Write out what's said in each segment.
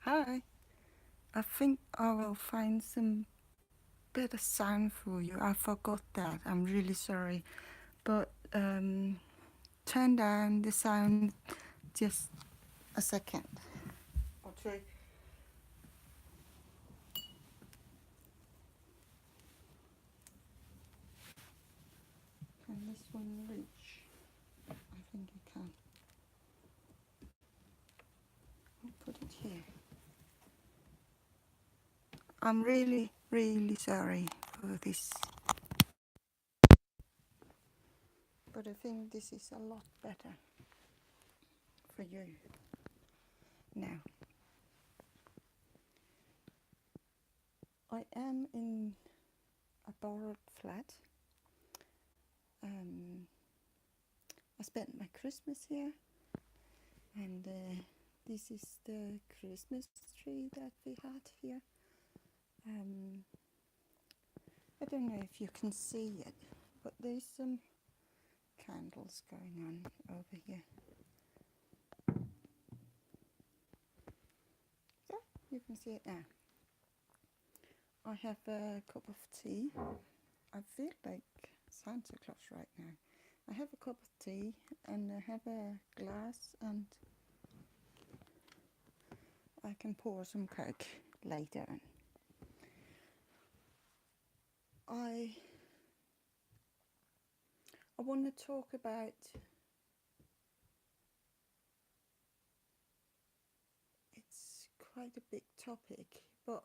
Hi, I think I will find some better sound for you. I forgot that. I'm really sorry. But turn down the sound just a second. I'll try. Can this one reach? I think it can. I'll put it here. I'm really, really sorry for this. But I think this is a lot better for you. Now, I am in a borrowed flat. Um, I spent my Christmas here, and this is the Christmas tree that we had here. Um, I don't know if you can see it, but there's some candles going on over here. So you can see it now. I have a cup of tea. I feel like Santa Claus right now. I have a cup of tea and I have a glass, and I can pour some Coke later on. I want to talk about it's quite a big topic, but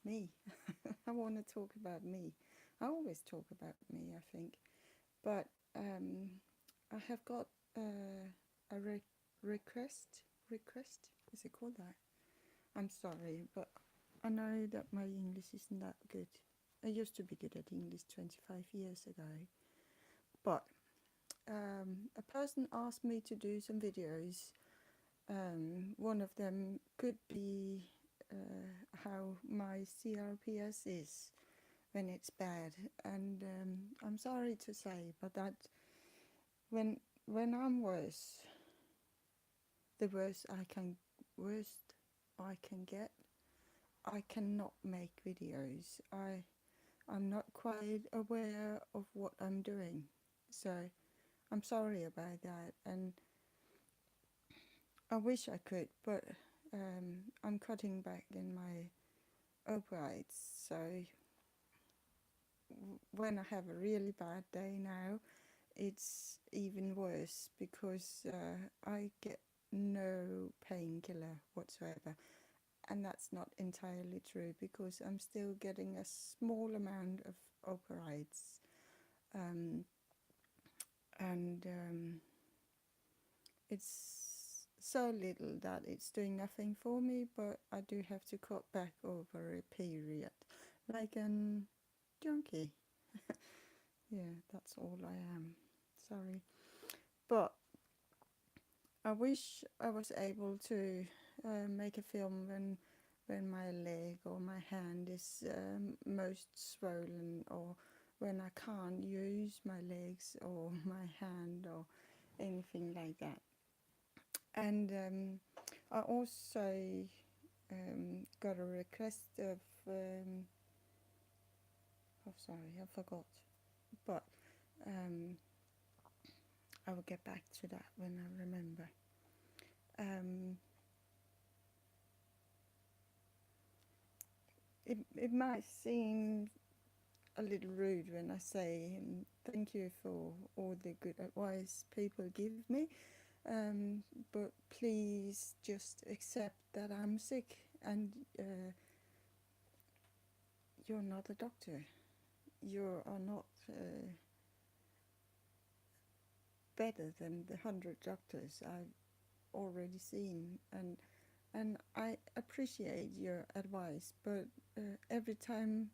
me. I want to talk about me. I always talk about me, I think. But I have got a request. Request? Is it called that? I'm sorry, but I know that my English isn't that good. I used to be good at English 25 years ago. But a person asked me to do some videos. One of them could be how my CRPS is when it's bad, and I'm sorry to say, but that when I'm worse, the worst I can get, I cannot make videos. I'm not quite aware of what I'm doing, so I'm sorry about that, and I wish I could, but I'm cutting back in my opioids, so when I have a really bad day now, it's even worse because I get no painkiller whatsoever. And that's not entirely true because I'm still getting a small amount of opioids. Um, and it's so little that it's doing nothing for me, but I do have to cut back over a period. Like an junkie. Yeah, that's all I am. Sorry. But I wish I was able to make a film when my leg or my hand is most swollen, or when I can't use my legs or my hand or anything like that. And I also got a request of oh sorry, I forgot, but um, I will get back to that when I remember. Um, it might seem a little rude when I say thank you for all the good advice people give me, but please just accept that I'm sick, and you're not a doctor. You are not better than the 100 doctors I've already seen, and I appreciate your advice, but every time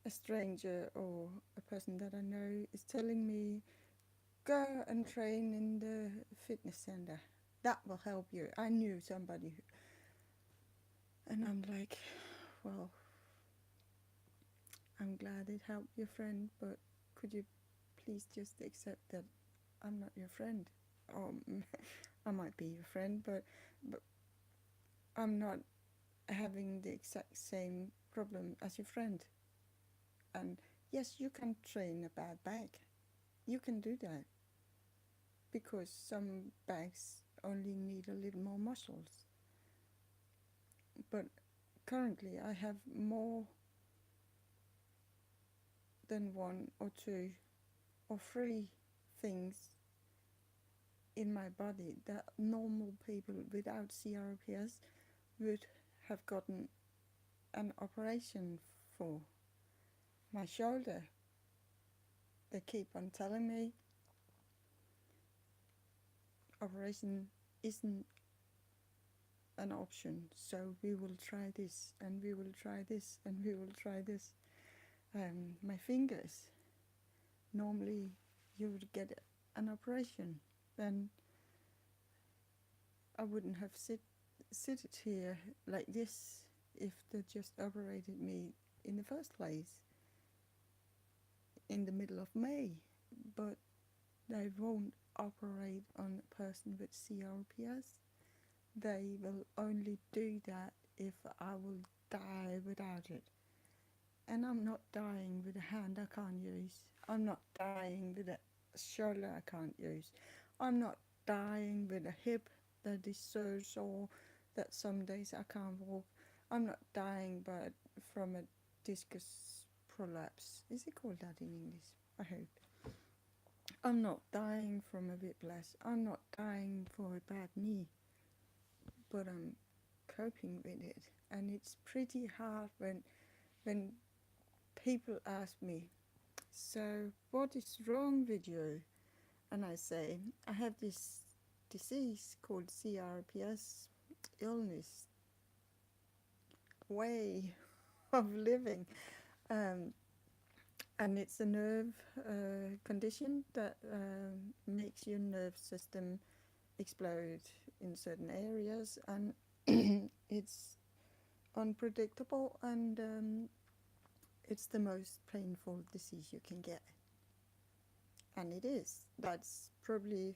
a stranger or a person that I know is telling me go and train in the fitness center, that will help you. I knew somebody and I'm like, well, I'm glad it helped your friend, but could you please just accept that I'm not your friend? Or I might be your friend, but I'm not. having the exact same problem as your friend. And yes, you can train a bad back. You can do that because some backs only need a little more muscles. But currently, I have more than one or two or three things in my body that normal people without CRPS would have gotten an operation for. My shoulder, they keep on telling me operation isn't an option, so we will try this and we will try this and we will try this. My fingers, normally you would get an operation, then I wouldn't have seated here like this if they just operated me in the first place in the middle of May. But they won't operate on a person with CRPS. They will only do that if I will die without it. And I'm not dying with a hand I can't use. I'm not dying with a shoulder I can't use. I'm not dying with a hip that is so sore that some days I can't walk. I'm not dying but from a discus prolapse. Is it called that in English? I hope. I'm not dying from a whiplash. I'm not dying for a bad knee. But I'm coping with it. And it's pretty hard when people ask me, so what is wrong with you? And I say, I have this disease called CRPS, illness, way of living. Um, and it's a nerve condition that makes your nerve system explode in certain areas, and it's unpredictable, and it's the most painful disease you can get. And it is. That's probably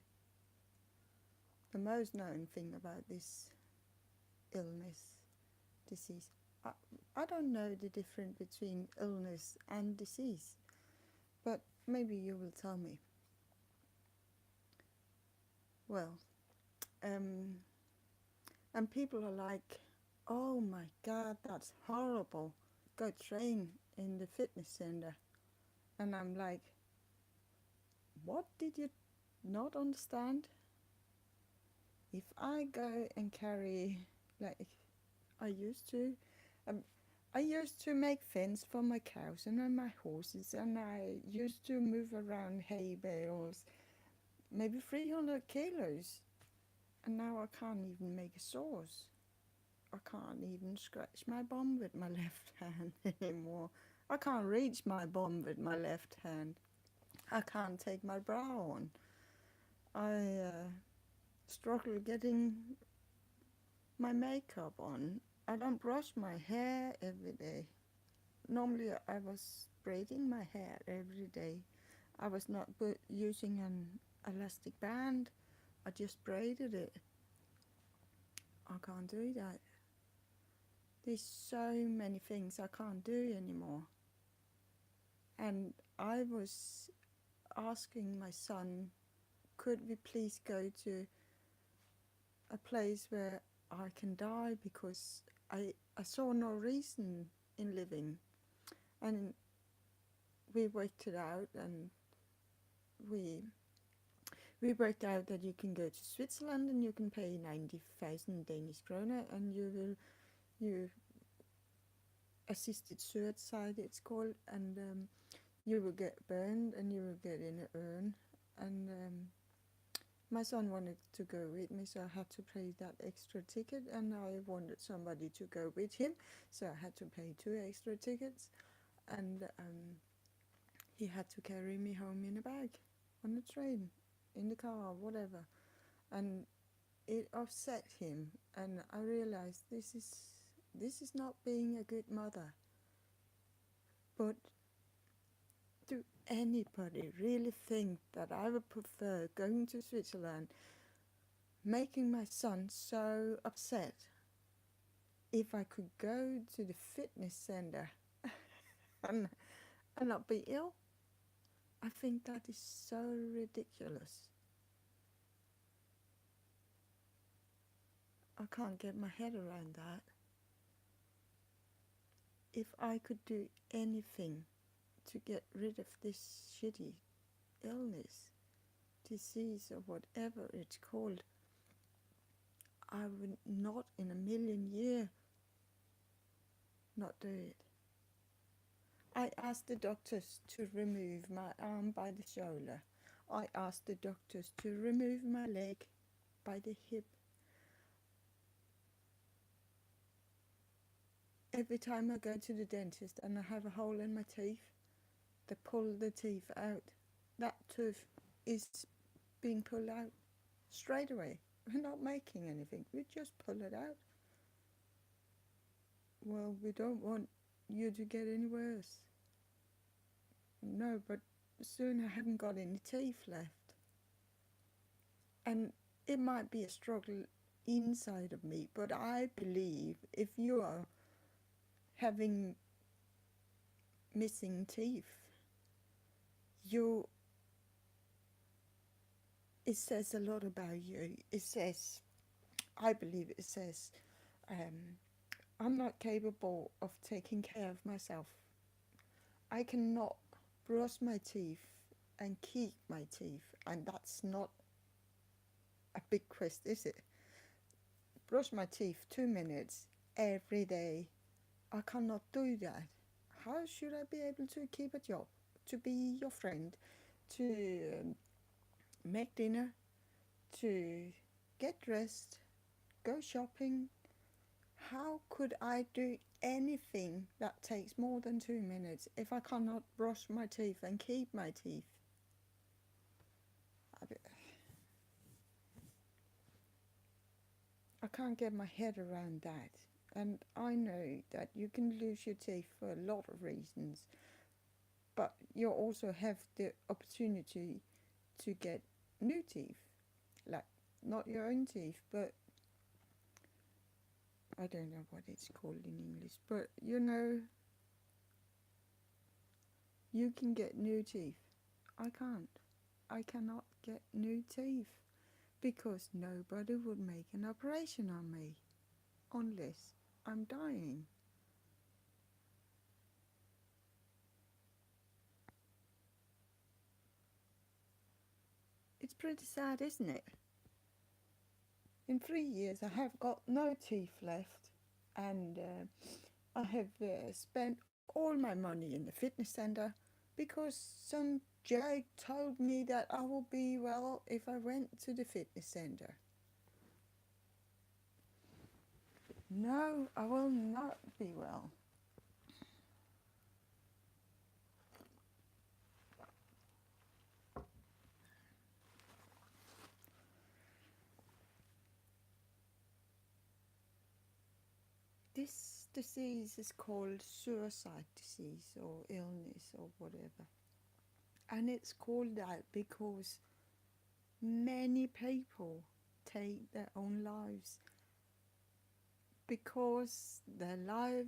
the most known thing about this illness, disease. I, I don't know the difference between illness and disease, but maybe you will tell me. Well, and people are like, oh my God, that's horrible. Go train in the fitness center. And I'm like, what did you not understand? If I go and carry, like I used to, um, I used to make fence for my cows and my horses, and I used to move around hay bales, maybe 300 kilos, and now I can't even make a sauce. I can't even scratch my bum with my left hand anymore. I can't reach my bum with my left hand. I can't take my bra on. I struggle getting my makeup on. I don't brush my hair every day. Normally I was braiding my hair every day. I was not using an elastic band. I just braided it. I can't do that. There's so many things I can't do anymore. And I was asking my son, could we please go to a place where I can die, because I saw no reason in living. And we worked it out, and we worked out that you can go to Switzerland and you can pay 90,000 Danish kroner, and you assisted suicide, it's called, and you will get burned and you will get in an urn. And my son wanted to go with me, so I had to pay that extra ticket, and I wanted somebody to go with him, so I had to pay 2 extra tickets, and he had to carry me home in a bag, on the train, in the car, whatever. And it upset him, and I realized this is not being a good mother. But do anybody really think that I would prefer going to Switzerland, making my son so upset, if I could go to the fitness center and, and not be ill. I think that is so ridiculous. I can't get my head around that. If I could do anything to get rid of this shitty illness, disease, or whatever it's called, I would not in a million years not do it. I asked the doctors to remove my arm by the shoulder. I asked the doctors to remove my leg by the hip. Every time I go to the dentist and I have a hole in my teeth, they pull the teeth out. That tooth is being pulled out straight away. We're not making anything, we just pull it out. Well, we don't want you to get any worse. No, but soon I haven't got any teeth left. And it might be a struggle inside of me, but I believe if you are having missing teeth, it says a lot about you. It says, I believe it says, I'm not capable of taking care of myself. I cannot brush my teeth and keep my teeth, and that's not a big quest, is it? Brush my teeth 2 minutes every day. I cannot do that. How should I be able to keep a job, to be your friend, to make dinner, to get dressed, go shopping? How could I do anything that takes more than 2 minutes if I cannot brush my teeth and keep my teeth? I can't get my head around that. And I know that you can lose your teeth for a lot of reasons, but you also have the opportunity to get new teeth, like not your own teeth, but I don't know what it's called in English, but you know, you can get new teeth. I can't. I cannot get new teeth because nobody would make an operation on me unless I'm dying. It's pretty sad, isn't it? In 3 years I have got no teeth left, and I have spent all my money in the fitness center because some jerk told me that I will be well if I went to the fitness center. No, I will not be well. This disease is called suicide disease or illness or whatever. And it's called that because many people take their own lives because their life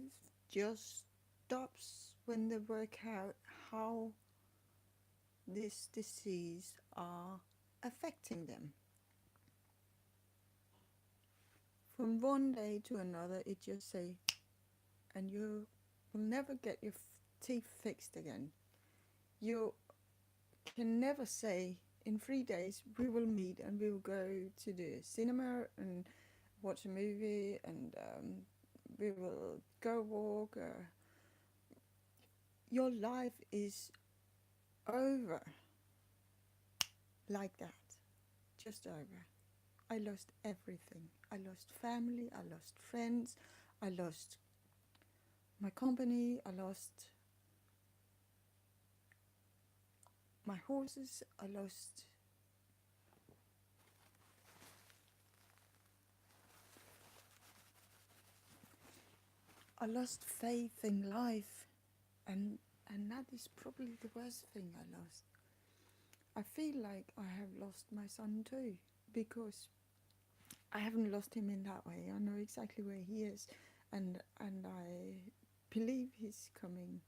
just stops when they work out how this disease are affecting them. From one day to another, it just say, and you will never get your teeth fixed again. You can never say, in 3 days we will meet and we will go to the cinema and watch a movie and we will go walk. Your life is over like that, just over. I lost everything. I lost family, I lost friends, I lost my company, I lost my horses, I lost faith in life, and that is probably the worst thing I lost. I feel like I have lost my son too, because I haven't lost him in that way. I know exactly where he is, and I believe he's coming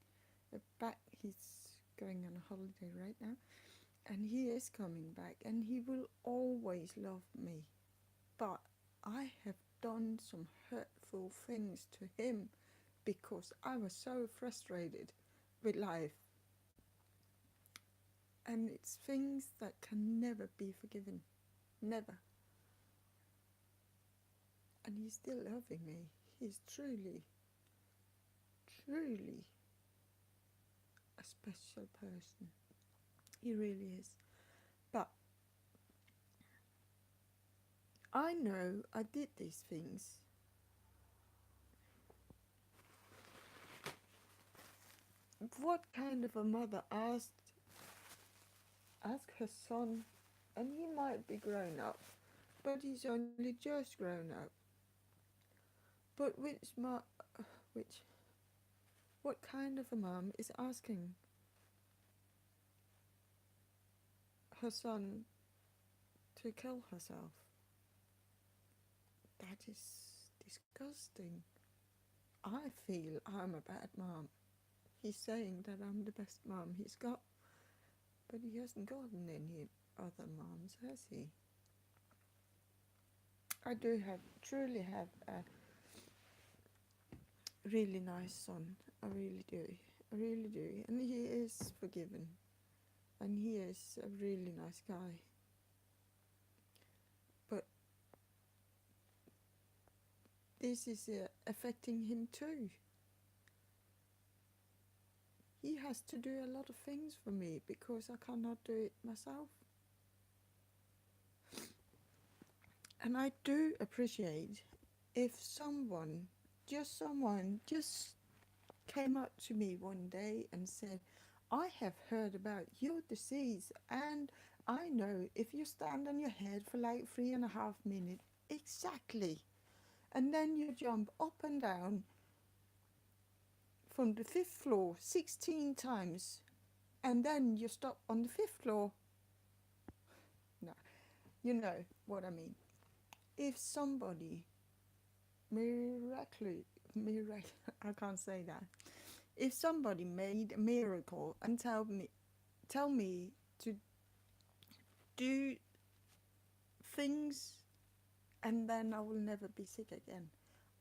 back. He's going on a holiday right now, and he is coming back, and he will always love me. But I have done some hurtful things to him because I was so frustrated with life, and it's things that can never be forgiven, never. And he's still loving me. He's truly, truly a special person. He really is. But I know I did these things. What kind of a mother ask her son, and he might be grown up, but he's only just grown up. But which what kind of a mom is asking her son to kill herself? That is disgusting. I feel I'm a bad mom. He's saying that I'm the best mom he's got, but he hasn't gotten any other moms, has he? I do truly have a really nice son. I really do. I really do. And he is forgiven. And he is a really nice guy. But this is affecting him too. He has to do a lot of things for me because I cannot do it myself. And I do appreciate if someone just came up to me one day and said, I have heard about your disease, and I know if you stand on your head for like 3.5 minutes, exactly, and then you jump up and down from the 5th floor 16 times, and then you stop on the 5th floor. No, you know what I mean. If somebody I can't say that. If somebody made a miracle and tell me to do things and then I will never be sick again,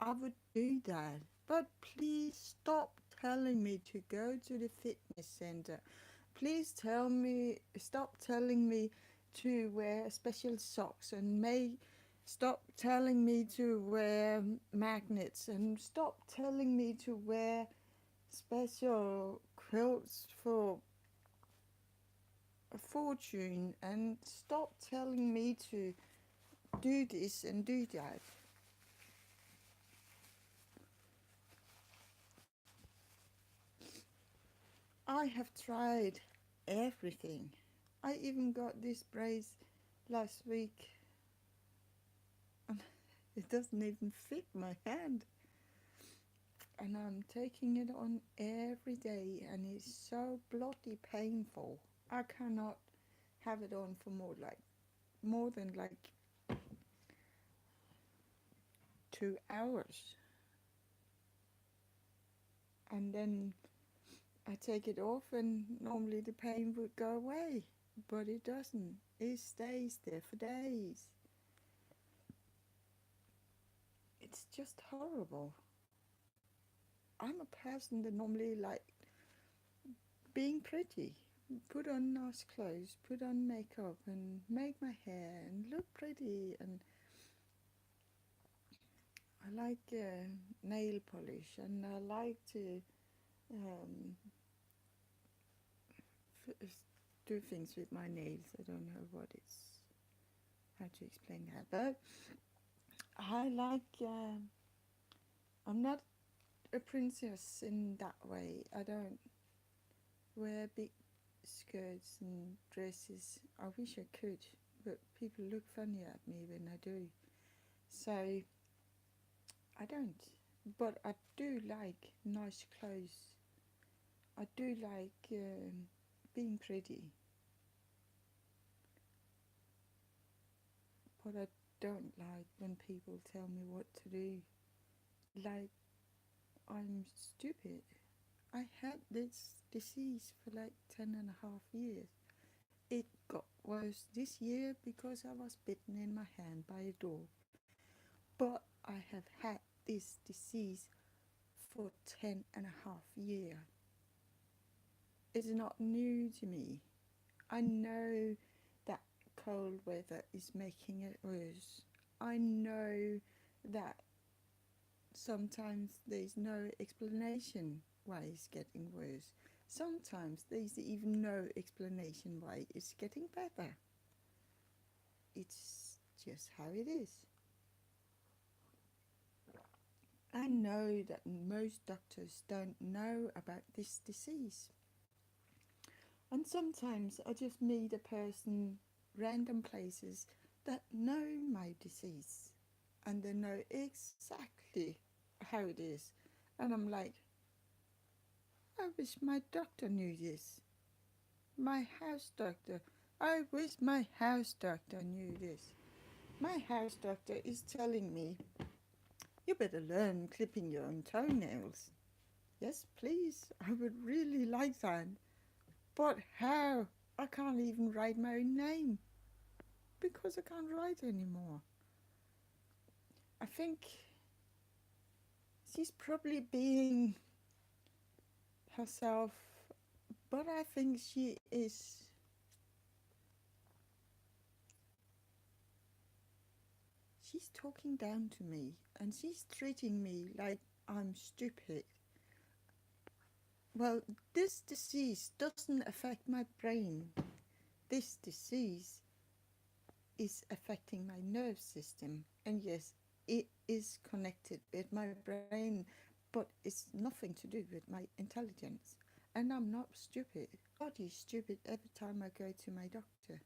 I would do that. But please stop telling me to go to the fitness center. Please stop telling me to wear special socks, and stop telling me to wear magnets, and stop telling me to wear special quilts for a fortune, and stop telling me to do this and do that. I have tried everything. I even got this brace last week, and it doesn't even fit my hand. And I'm taking it on every day, and it's so bloody painful. I cannot have it on for more than 2 hours, and then I take it off, and normally the pain would go away, but it doesn't. It stays there for days. It's just horrible. I'm a person that normally like being pretty, put on nice clothes, put on makeup, and make my hair and look pretty. And I like nail polish, and I like to um, do things with my nails. I don't know how to explain that, but I like. I'm not a princess in that way. I don't wear big skirts and dresses. I wish I could, but people look funny at me when I do. So I don't. But I do like nice clothes. I do like being pretty. But I don't like when people tell me what to do. Like I'm stupid. I had this disease for like 10.5 years. It got worse this year because I was bitten in my hand by a dog. But I have had this disease for 10.5 years. It's not new to me. I know that cold weather is making it worse. I know that sometimes there's no explanation why it's getting worse. Sometimes there's even no explanation why it's getting better. It's just how it is. I know that most doctors don't know about this disease. And sometimes I just meet a person, random places, that know my disease. And they know exactly how it is. And I'm like, I wish my doctor knew this. My house doctor. I wish my house doctor knew this. My house doctor is telling me, you better learn clipping your own toenails. Yes, please. I would really like that. But how? I can't even write my own name because I can't write anymore. I think she's probably being herself, but I think she is. She's talking down to me and she's treating me like I'm stupid. Well, this disease doesn't affect my brain. This disease is affecting my nerve system. And yes, it is connected with my brain, but it's nothing to do with my intelligence. And I'm not stupid. Is stupid every time I go to my doctor.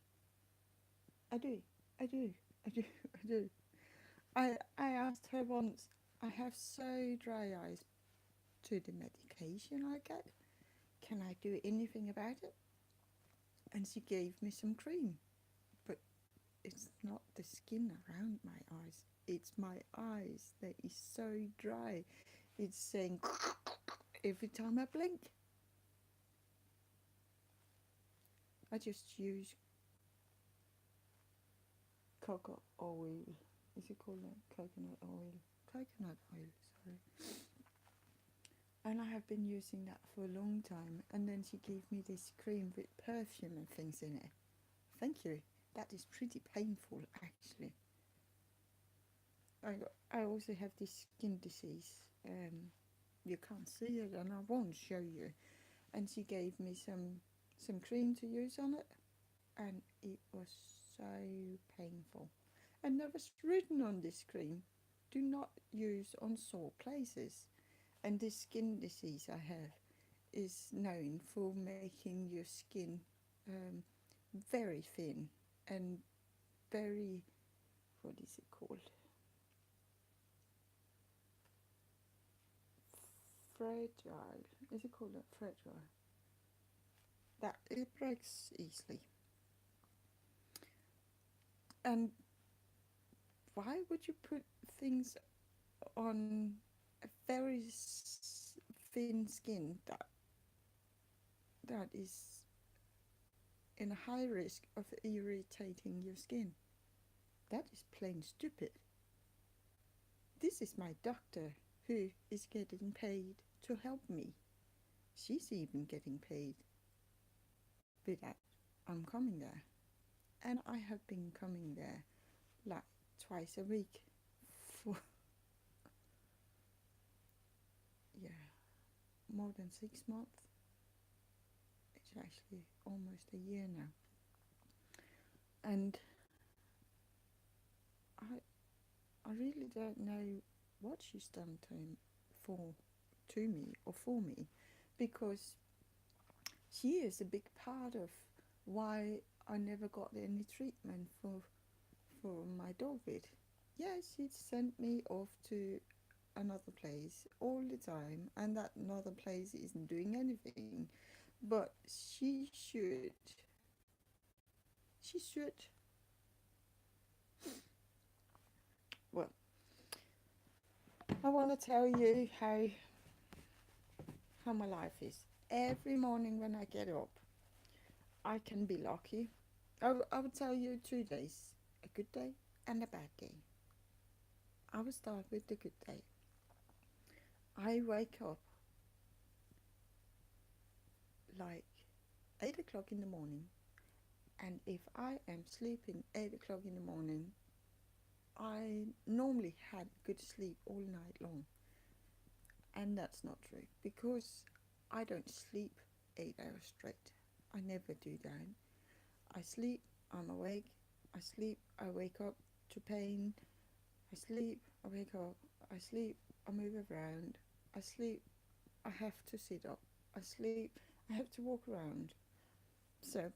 I do, I do, I do, I do. I asked her once, I have so dry eyes to the medication I get. Can I do anything about it? And she gave me some cream. But it's not the skin around my eyes. It's my eyes that is so dry. It's saying every time I blink. I just use coconut oil. Is it called that? Coconut oil? Coconut oil, sorry. And I have been using that for a long time. And then she gave me this cream with perfume and things in it. Thank you. That is pretty painful, actually. I also have this skin disease. You can't see it, and I won't show you. And she gave me some cream to use on it, and it was so painful. And there was written on this cream, do not use on sore places. And this skin disease I have is known for making your skin um, very thin and very, what is it called? Fragile. Is it called that? Fragile? That it breaks easily. And why would you put things on a very thin skin that is in a high risk of irritating your skin? That is plain stupid. This is my doctor who is getting paid to help me. She's even getting paid with that. I'm coming there. And I have been coming there like twice a week for, yeah, more than 6 months. It's actually almost a year now. And I I really don't know what she's done for to me or for me, because she is a big part of why I never got any treatment for my dog bit. Yes, she sent me off to another place all the time, and that another place isn't doing anything. But she should. Well, I want to tell you how how my life is. Every morning when I get up, I can be lucky. I will tell you 2 days, a good day and a bad day. I will start with the good day. I wake up like 8 o'clock in the morning, and if I am sleeping 8 o'clock in the morning, I normally had good sleep all night long. And that's not true because I don't sleep 8 hours straight. I never do that. I sleep, I'm awake. I sleep, I wake up to pain. I sleep, I wake up. I sleep, I move around. I sleep, I have to sit up. I sleep, I have to walk around. So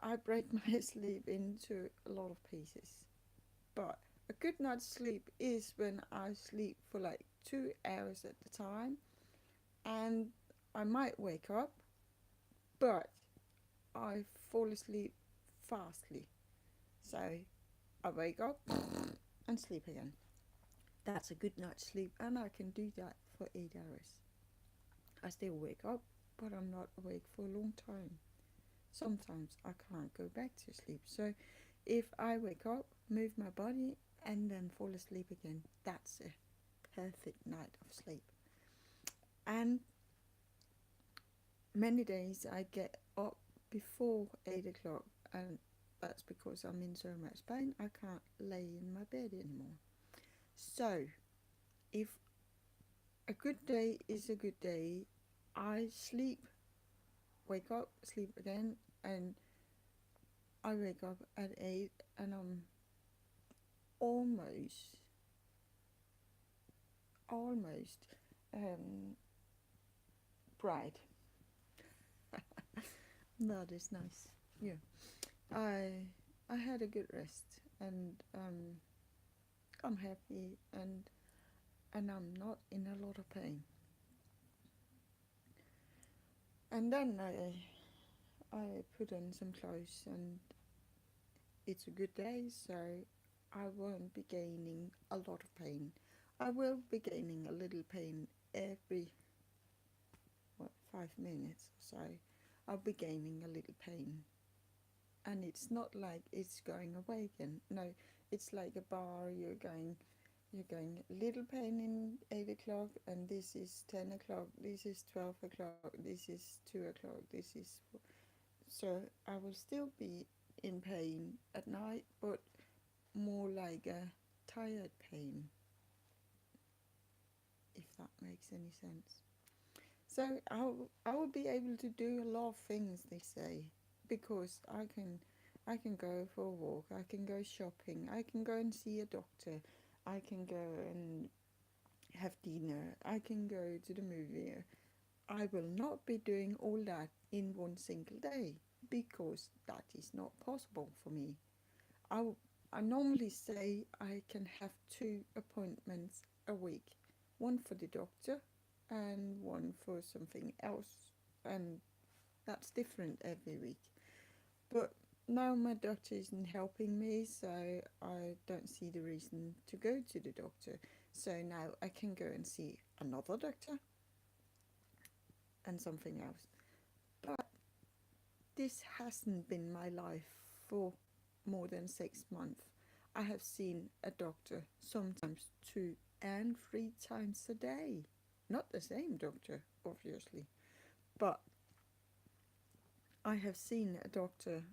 I break my sleep into a lot of pieces. But a good night's sleep is when I sleep for like 2 hours at a time, and I might wake up, but I fall asleep fastly. So I wake up and sleep again. That's a good night's sleep, and I can do that for 8 hours. I still wake up, but I'm not awake for a long time. Sometimes I can't go back to sleep. So if I wake up, move my body, and then fall asleep again, that's a perfect night of sleep. And many days I get up before 8 o'clock, and that's because I'm in so much pain I can't lay in my bed anymore. So, if a good day is a good day, I sleep, wake up, sleep again, and I wake up at 8 and I'm almost, almost um, bright. That is nice. Yeah. I I had a good rest, and I'm happy, and I'm not in a lot of pain. And then I put on some clothes, and it's a good day, so I won't be gaining a lot of pain. I will be gaining a little pain every 5 minutes or so. I'll be gaining a little pain, and it's not like it's going away again. No, it's like a bar. You're going a little pain in 8 o'clock, and this is 10 o'clock. This is 12 o'clock. This is 2 o'clock. This is so I will still be in pain at night, but more like a tired pain, if that makes any sense. So I will be able to do a lot of things, they say, because I can go for a walk, I can go shopping, I can go and see a doctor, I can go and have dinner, I can go to the movie. I will not be doing all that in one single day because that is not possible for me. I, I normally say I can have 2 appointments a week, one for the doctor and one for something else, and that's different every week. But now my doctor isn't helping me, so I don't see the reason to go to the doctor. So now I can go and see another doctor and something else. But this hasn't been my life for more than 6 months. I have seen a doctor sometimes 2 and 3 times a day. Not the same doctor, obviously, but I have seen a doctor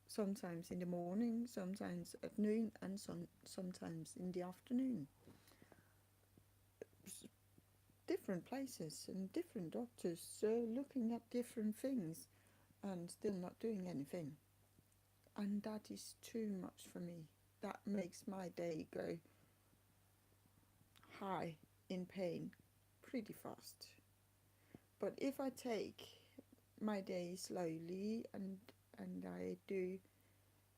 sometimes in the morning, sometimes at noon, and sometimes in the afternoon. Different places and different doctors looking at different things and still not doing anything. And that is too much for me. That makes my day go high in pain pretty fast. But if I take my day slowly, and I do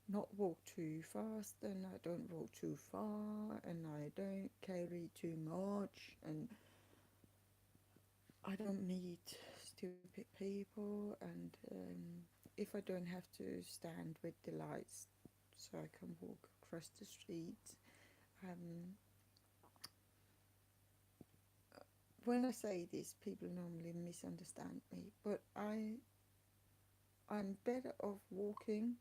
not walk too fast, and I don't walk too far, and I don't carry too much, and I don't meet stupid people, and if I don't have to stand with the lights so I can walk across the street, um, when I say this, people normally misunderstand me, but I'm better off walking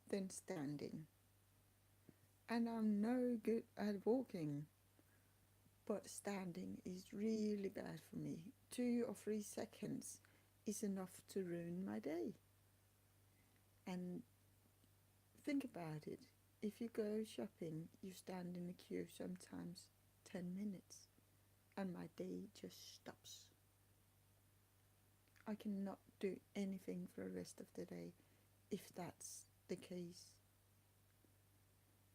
than standing. And I'm no good at walking, but standing is really bad for me. 2 or 3 seconds is enough to ruin my day. And think about it. If you go shopping, you stand in a queue sometimes 10 minutes, and my day just stops. I cannot do anything for the rest of the day if that's the case.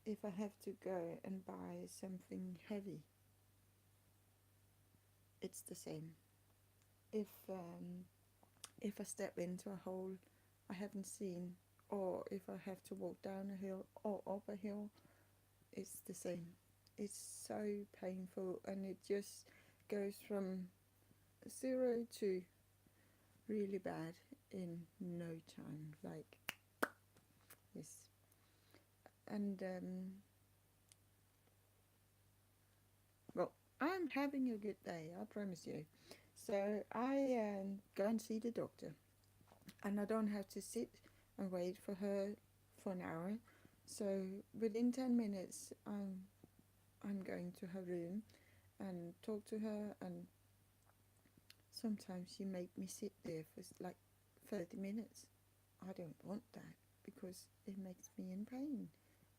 If I have to go and buy something heavy, it's the same. If if I step into a hole I haven't seen, or if I have to walk down a hill or up a hill, it's the same. It's so painful, and it just goes from 0 to really bad in no time. Like this. And well, I'm having a good day, I promise you. So I go and see the doctor, and I don't have to sit and wait for her for an hour. So within 10 minutes, I'm going to her room and talk to her, and sometimes she make me sit there for like 30 minutes. I don't want that because it makes me in pain,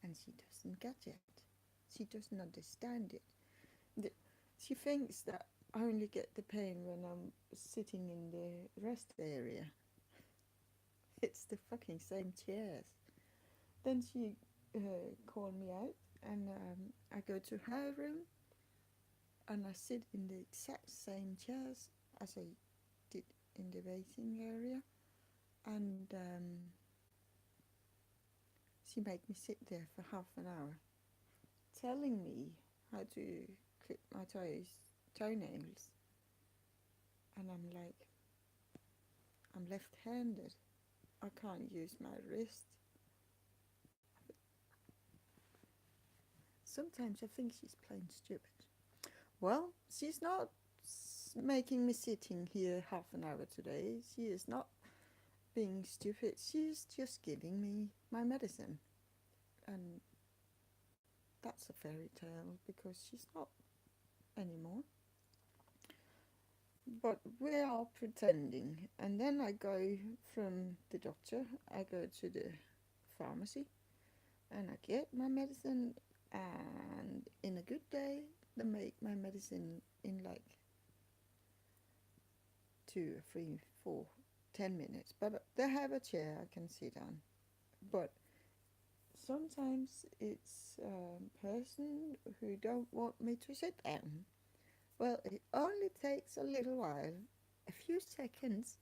and she doesn't get it. She doesn't understand it. The, she thinks that I only get the pain when I'm sitting in the rest area. It's the fucking same chairs. Then she called me out, and I go to her room, and I sit in the exact same chairs as I did in the waiting area, and she made me sit there for half an hour, telling me how to clip my toenails, and I'm like, I'm left-handed. I can't use my wrist. Sometimes I think she's plain stupid. Well, she's not making me sitting here half an hour today. She is not being stupid. She's just giving me my medicine. And that's a fairy tale because she's not anymore. But we are pretending. And then I go from the doctor, I go to the pharmacy, and I get my medicine. And in a good day, they make my medicine in like 2, 3, 4, 10 minutes. But they have a chair I can sit on. But sometimes it's a person who don't want me to sit down. Well, it only takes a little while, a few seconds,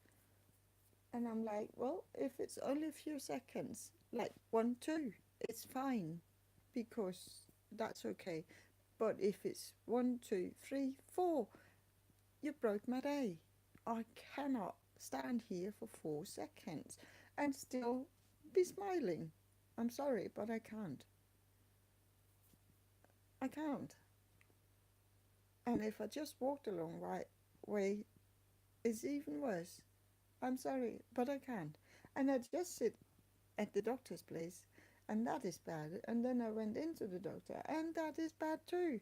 and I'm like, well, if it's only a few seconds, like 1, 2, it's fine, because that's okay. But if it's 1, 2, 3, 4, you broke my day. I cannot stand here for 4 seconds and still be smiling. I'm sorry, but I can't. I can't. And if I just walked a long way, it's even worse. I'm sorry, but I can't. And I just sit at the doctor's place, and that is bad. And then I went into the doctor, and that is bad too.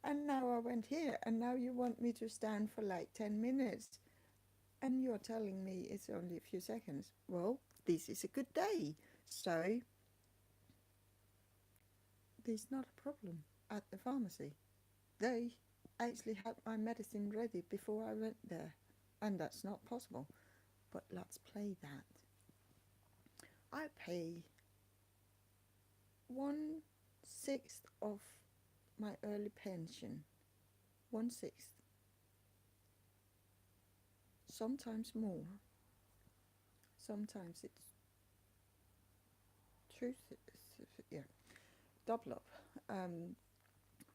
And now I went here, and now you want me to stand for like 10 minutes, and you're telling me it's only a few seconds. Well, this is a good day, so there's not a problem at the pharmacy. They actually had my medicine ready before I went there, and that's not possible. But let's play that. I pay 1/6 of my early pension. 1/6. Sometimes more. Sometimes it's two, yeah, double up.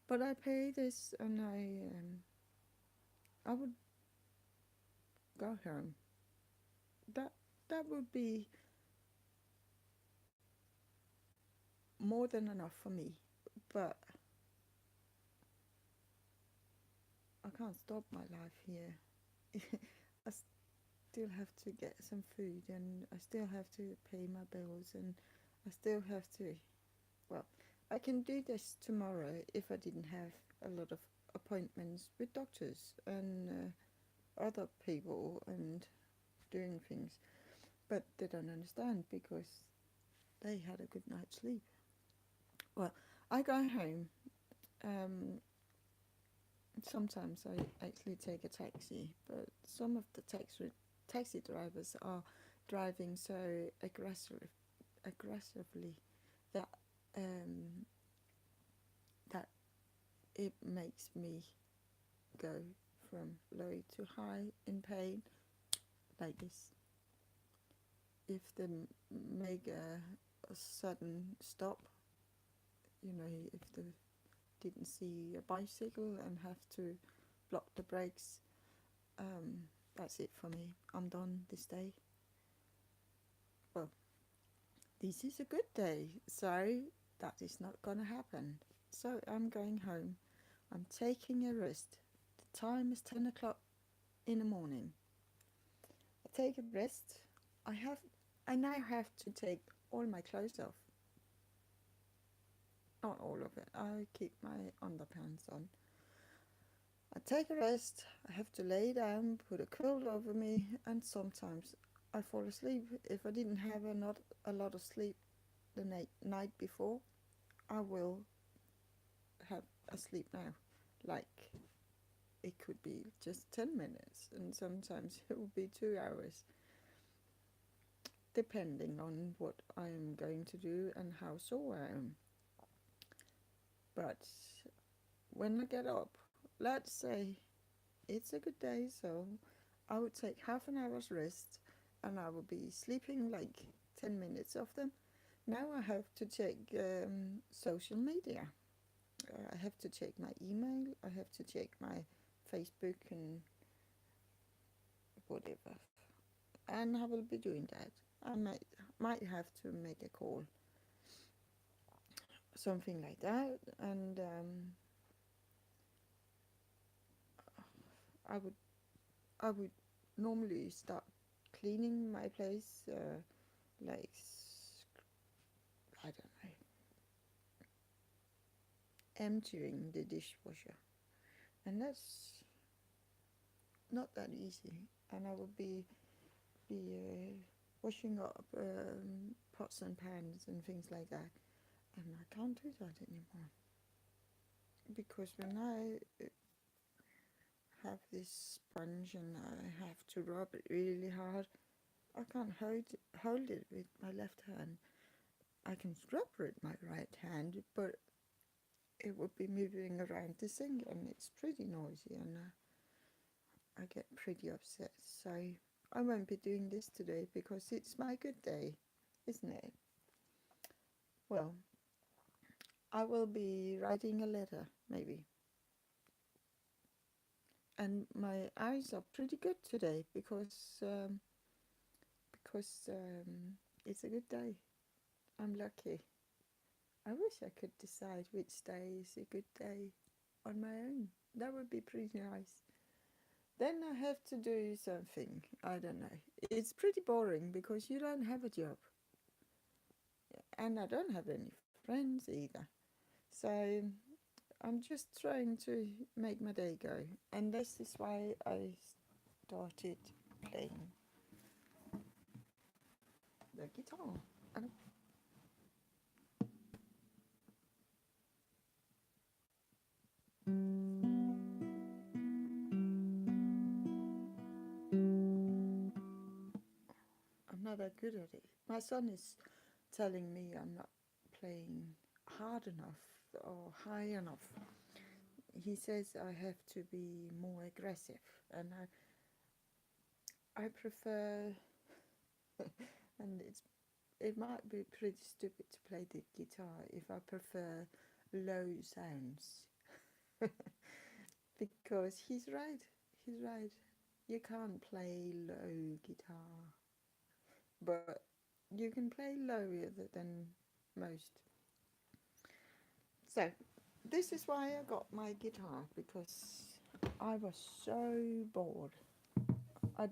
But I pay this, and I would go home. That that would be more than enough for me. But I can't stop my life here. I still have to get some food, and I still have to pay my bills, and I still have to, well, I can do this tomorrow if I didn't have a lot of appointments with doctors and other people and doing things, but they don't understand because they had a good night's sleep. Well, I go home. Um, Sometimes I actually take a taxi, but some of the taxi drivers are driving so aggressively that um, that it makes me go from low to high in pain like this. If they make a sudden stop, if they didn't see a bicycle and have to block the brakes, that's it for me. I'm done this day. Well, this is a good day, so that is not gonna happen. So I'm going home. I'm taking a rest. The time is 10 o'clock in the morning. I take a rest. I have. I now have to take all my clothes off. Not all of it. I keep my underpants on. I take a rest. I have to lay down, put a quilt over me, and sometimes I fall asleep. If I didn't have not a lot of sleep the night before, I will have a sleep now. Like it could be just 10 minutes, and sometimes it will be 2 hours, depending on what I am going to do and how sore I am. But when I get up, let's say it's a good day, so I would take half an hour's rest and I will be sleeping like 10 minutes of them. Now I have to check social media. I have to check my email, I have to check my Facebook and whatever. And I will be doing that. I might have to make a call, something like that, and I would I would normally start cleaning my place, like I don't know, emptying the dishwasher, and that's not that easy. And I would be washing up pots and pans and things like that, and I can't do that anymore because when I have this sponge and I have to rub it really hard, I can't hold it with my left hand. I can scrub with my right hand, but it would be moving around the sink and it's pretty noisy, and I get pretty upset. So I won't be doing this today because it's my good day, isn't it? Well, I will be writing a letter maybe. And my eyes are pretty good today because it's a good day. I'm lucky. I wish I could decide which day is a good day on my own. That would be pretty nice. Then I have to do something. I don't know. It's pretty boring because you don't have a job. And I don't have any friends either. So I'm just trying to make my day go. And this is why I started playing the guitar. And I'm not that good at it. My son is telling me I'm not playing hard enough or high enough. He says I have to be more aggressive, and I prefer, and it might be pretty stupid to play the guitar if I prefer low sounds. Because he's right. You can't play low guitar, but you can play lower than most. So this is why I got my guitar, because I was so bored. I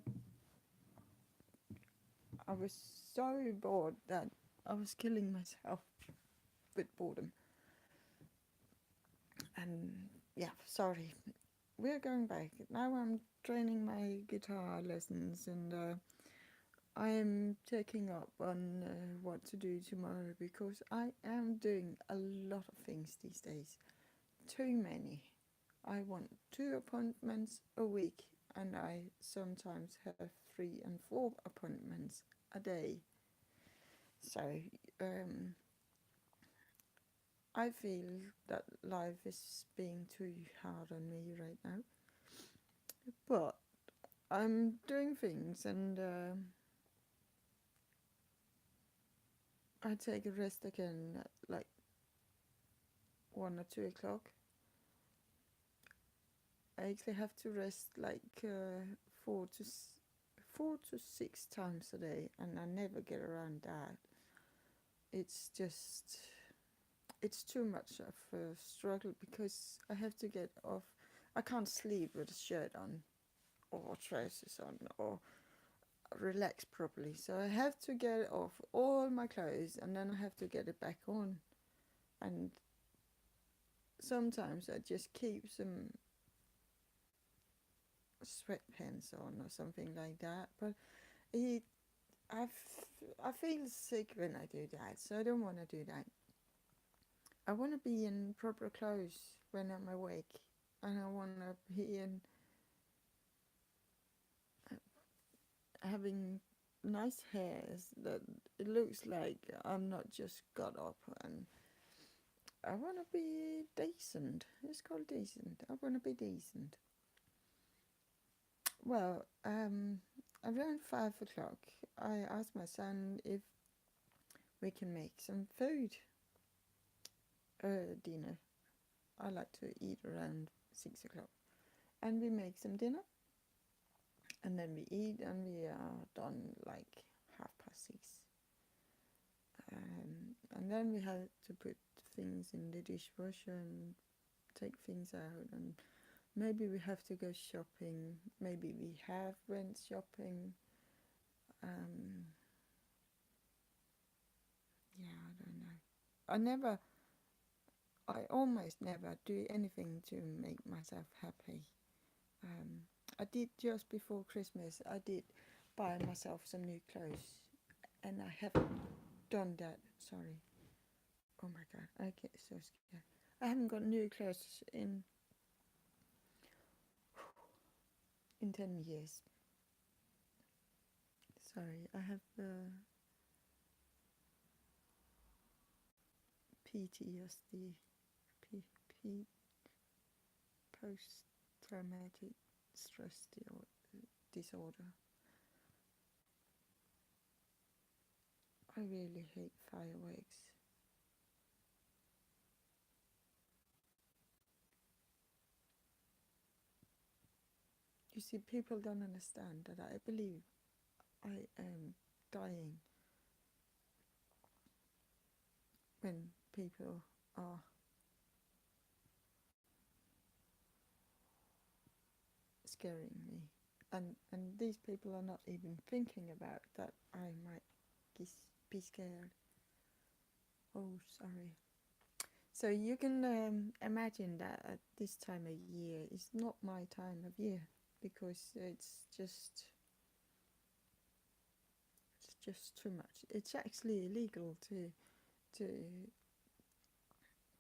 I was so bored that I was killing myself with boredom. And yeah, sorry. We're going back. Now I'm training my guitar lessons and I am taking up on what to do tomorrow because I am doing a lot of things these days. Too many. I want 2 appointments a week and I sometimes have 3 and 4 appointments a day. So um, I feel that life is being too hard on me right now. But I'm doing things and I take a rest again at like 1 or 2 o'clock. I actually have to rest like 4 to 6 times a day, and I never get around that. It's just it's too much of a struggle because I have to get off. I can't sleep with a shirt on or trousers on or relax properly. So I have to get off all my clothes and then I have to get it back on. And sometimes I just keep some sweatpants on or something like that. But it, I feel sick when I do that, so I don't want to do that. I want to be in proper clothes when I'm awake, and I want to be in having nice hairs that it looks like I'm not just got up, and I want to be decent. It's called decent. I want to be decent. Well, around 5 o'clock, I asked my son if we can make some food, dinner. I like to eat around 6 o'clock, and we make some dinner, and then we eat, and we are done like 6:30. And then we have to put things in the dishwasher and take things out, and maybe we have to go shopping. Maybe we have went shopping. Um, yeah, I don't know. I never, I almost never do anything to make myself happy. Um, I did just before Christmas. I did buy myself some new clothes, and I haven't done that. Sorry. Oh my god, I get so scared. I haven't got new clothes in 10 years. Sorry, I have PTSD, P, P post traumatic stress disorder. I really hate fireworks. You see, people don't understand that I believe I am dying when people are scaring me. And these people are not even thinking about that I might be scared. Oh, sorry. So you can imagine that at this time of year is not my time of year because it's just too much. It's actually illegal to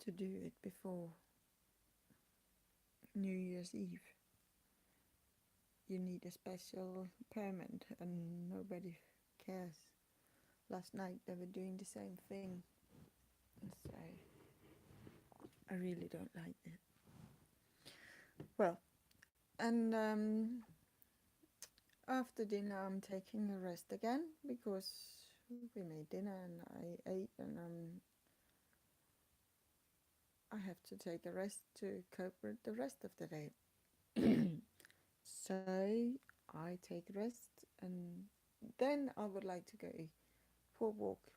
to do it before New Year's Eve. You need a special permit, and nobody cares. Last night they were doing the same thing, so I really don't like it. Well, and after dinner I'm taking a rest again because we made dinner and I ate, and I have to take a rest to cope with the rest of the day. So I take rest, and then I would like to go for a walk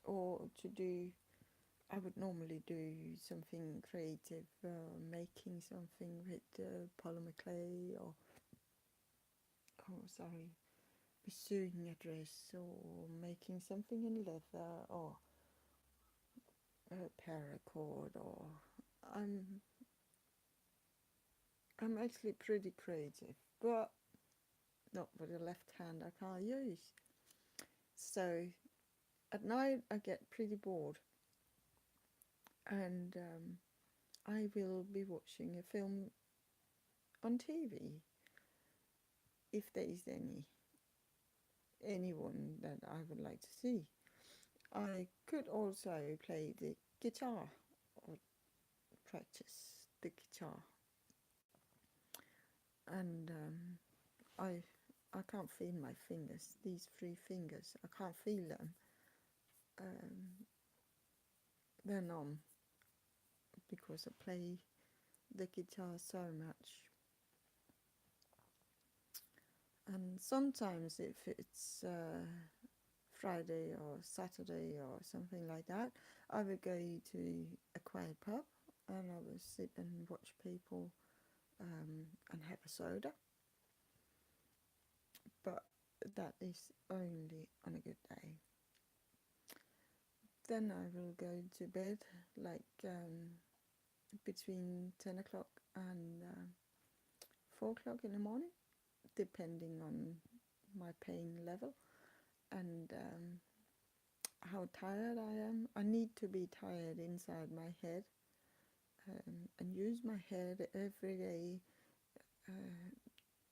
or to do I would normally do something creative, making something with polymer clay, or sorry, sewing a dress, or making something in leather, or paracord, or I'm I'm actually pretty creative, but not with the left hand I can't use. So at night I get pretty bored, and I will be watching a film on TV if there is anyone that I would like to see. I could also play the guitar or practice the guitar, and I can't feel my fingers. These 3 fingers, I can't feel them. They're numb because I play the guitar so much. And sometimes if it's Friday or Saturday or something like that, I would go to a quiet pub and I would sit and watch people and have a soda. But that is only on a good day. Then I will go to bed like between 10 o'clock and 4 o'clock in the morning, depending on my pain level and how tired I am. I need to be tired inside my head and use my head every day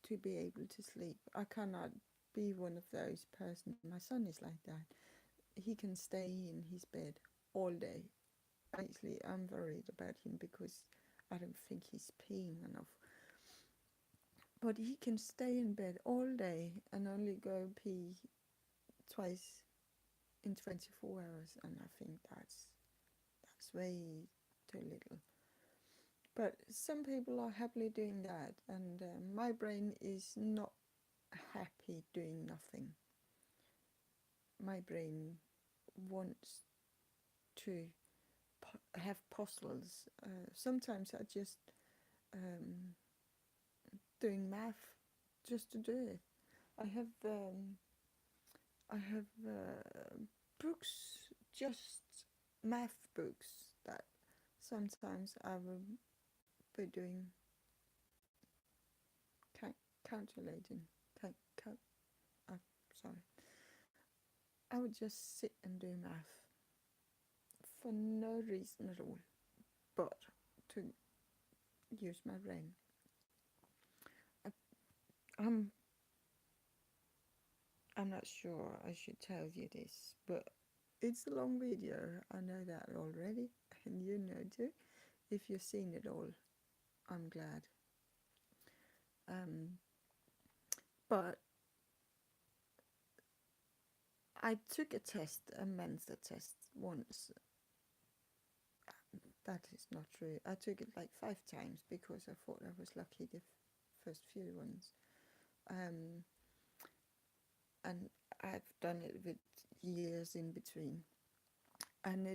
to be able to sleep. I cannot be one of those persons. My son is like that. He can stay in his bed all day. Actually, I'm worried about him because I don't think he's peeing enough. But he can stay in bed all day and only go pee twice in 24 hours, and I think that's way too little. But some people are happily doing that, and my brain is not happy doing nothing. My brain wants to have puzzles. Sometimes I just doing math just to do it. I have books, just math books that sometimes I will be doing calculating. Sorry. I would just sit and do math for no reason at all, but to use my brain. I'm not sure I should tell you this, but it's a long video. I know that already, and you know too. If you've seen it all, I'm glad. But I took a Mensa test once. That is not true. I took it like 5 times because I thought I was lucky the first few ones. And I've done it with years in between. And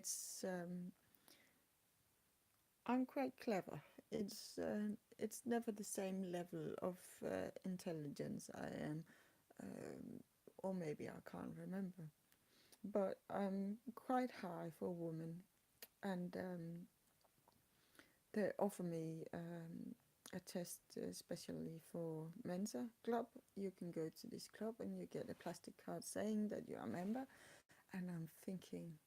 I'm quite clever. It's never the same level of intelligence I am, or maybe I can't remember. But I'm quite high for a woman, and they offer me a test especially for Mensa Club. You can go to this club and you get a plastic card saying that you're a member. And I'm thinking,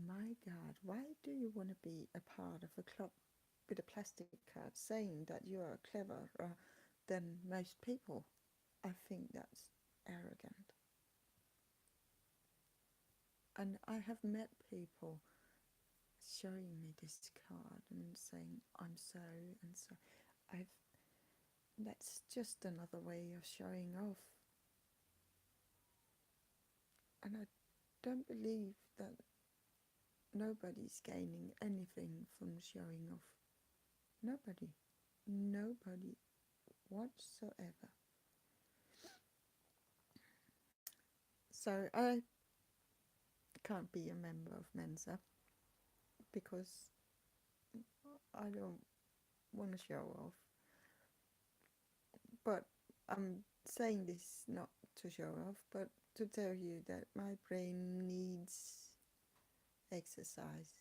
my God, why do you want to be a part of a club with a plastic card saying that you are cleverer than most people? I think that's arrogant. And I have met people showing me this card and saying I'm so and so. That's just another way of showing off. And I don't believe that nobody's gaining anything from showing off. Nobody whatsoever. So I can't be a member of Mensa because I don't want to show off. But I'm saying this not to show off, but to tell you that my brain needs exercise,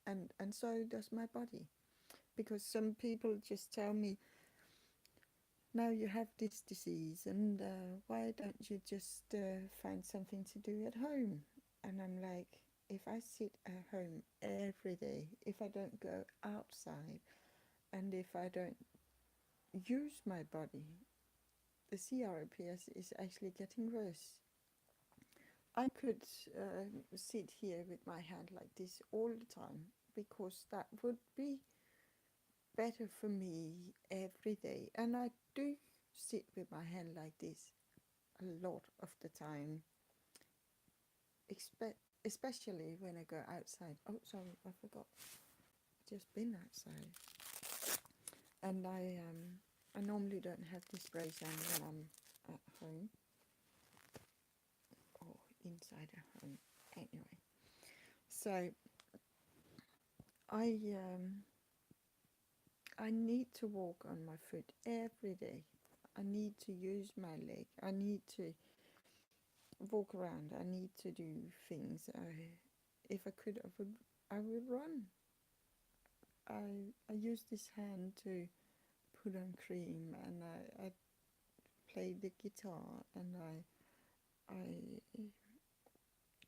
and so does my body. Because some people just tell me, now you have this disease, and why don't you just find something to do at home? And I'm like, if I sit at home every day, if I don't go outside, and if I don't use my body, the CRPS is actually getting worse. I could sit here with my hand like this all the time, because that would be better for me every day. And I do sit with my hand like this a lot of the time, especially when I go outside. Oh, sorry, I forgot. Just been outside, and I normally don't have this brace on when I'm at home or inside at home. Anyway, so I I need to walk on my foot every day. I need to use my leg. I need to walk around. I need to do things. If I could, I would run. I use this hand to put on cream, and I play the guitar, and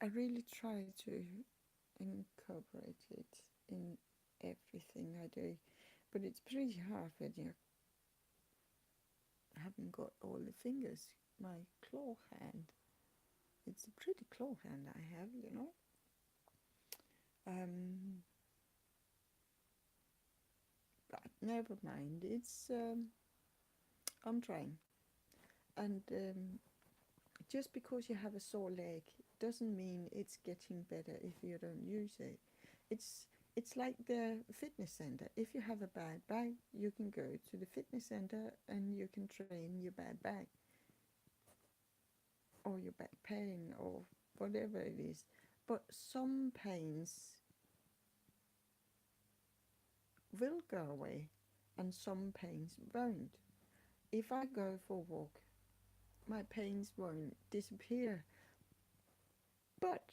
I really try to incorporate it in everything I do. But it's pretty hard when you haven't got all the fingers. My claw hand. It's a pretty claw hand I have, you know. But never mind. It's I'm trying, and just because you have a sore leg doesn't mean it's getting better if you don't use it. It's it's like the fitness center. If you have a bad back, you can go to the fitness center and you can train your bad back or your back pain or whatever it is. But some pains will go away and some pains won't. If I go for a walk, my pains won't disappear. But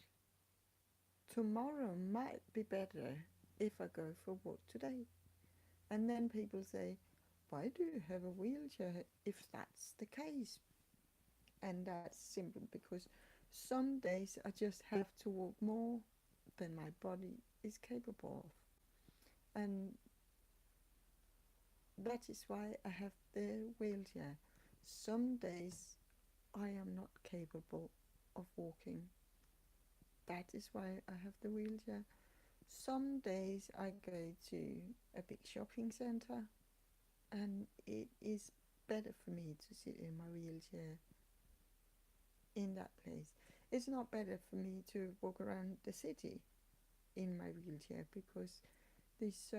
tomorrow might be better if I go for a walk today. And then people say, why do you have a wheelchair if that's the case? And that's simple because some days I just have to walk more than my body is capable of. And that is why I have the wheelchair. Some days I am not capable of walking. That is why I have the wheelchair. Some days I go to a big shopping center and it is better for me to sit in my wheelchair in that place. It's not better for me to walk around the city in my wheelchair because there's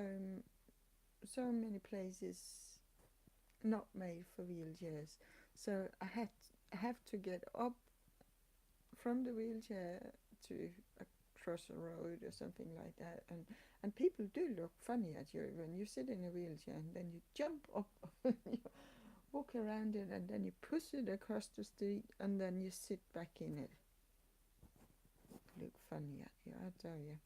so many places not made for wheelchairs. So I have to get up from the wheelchair to across a road or something like that, and people do look funny at you when you sit in a wheelchair and then you jump up and you walk around it and then you push it across the street and then you sit back in it. Look funny at you, I tell you.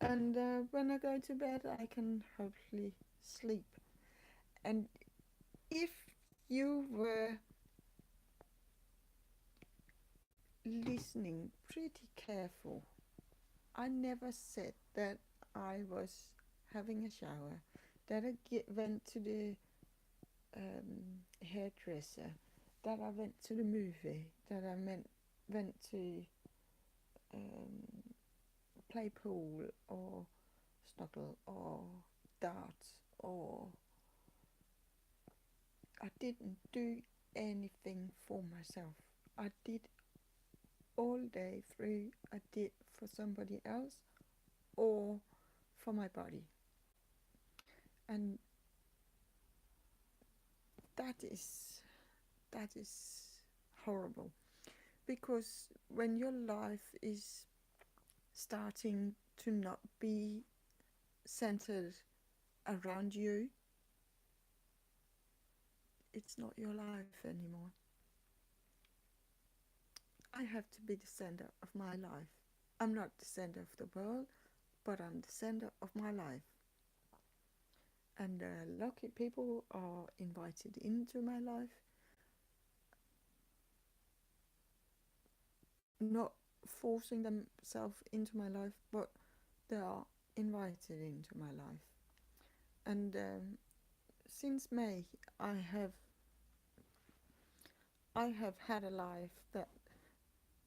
And when I go to bed I can hopefully sleep. And if you were listening pretty careful, I never said that I was having a shower, that I went to the hairdresser, that I went to the movie, that I went to um, play pool or snuggle or darts, or I didn't do anything for myself. I did all day through, I did for somebody else or for my body. And that is horrible, because when your life is starting to not be centered around you, it's not your life anymore. I have to be the center of my life. I'm not the center of the world, but I'm the center of my life. And lucky people are invited into my life, not forcing themselves into my life, but they are invited into my life. And since May, I have I have had a life that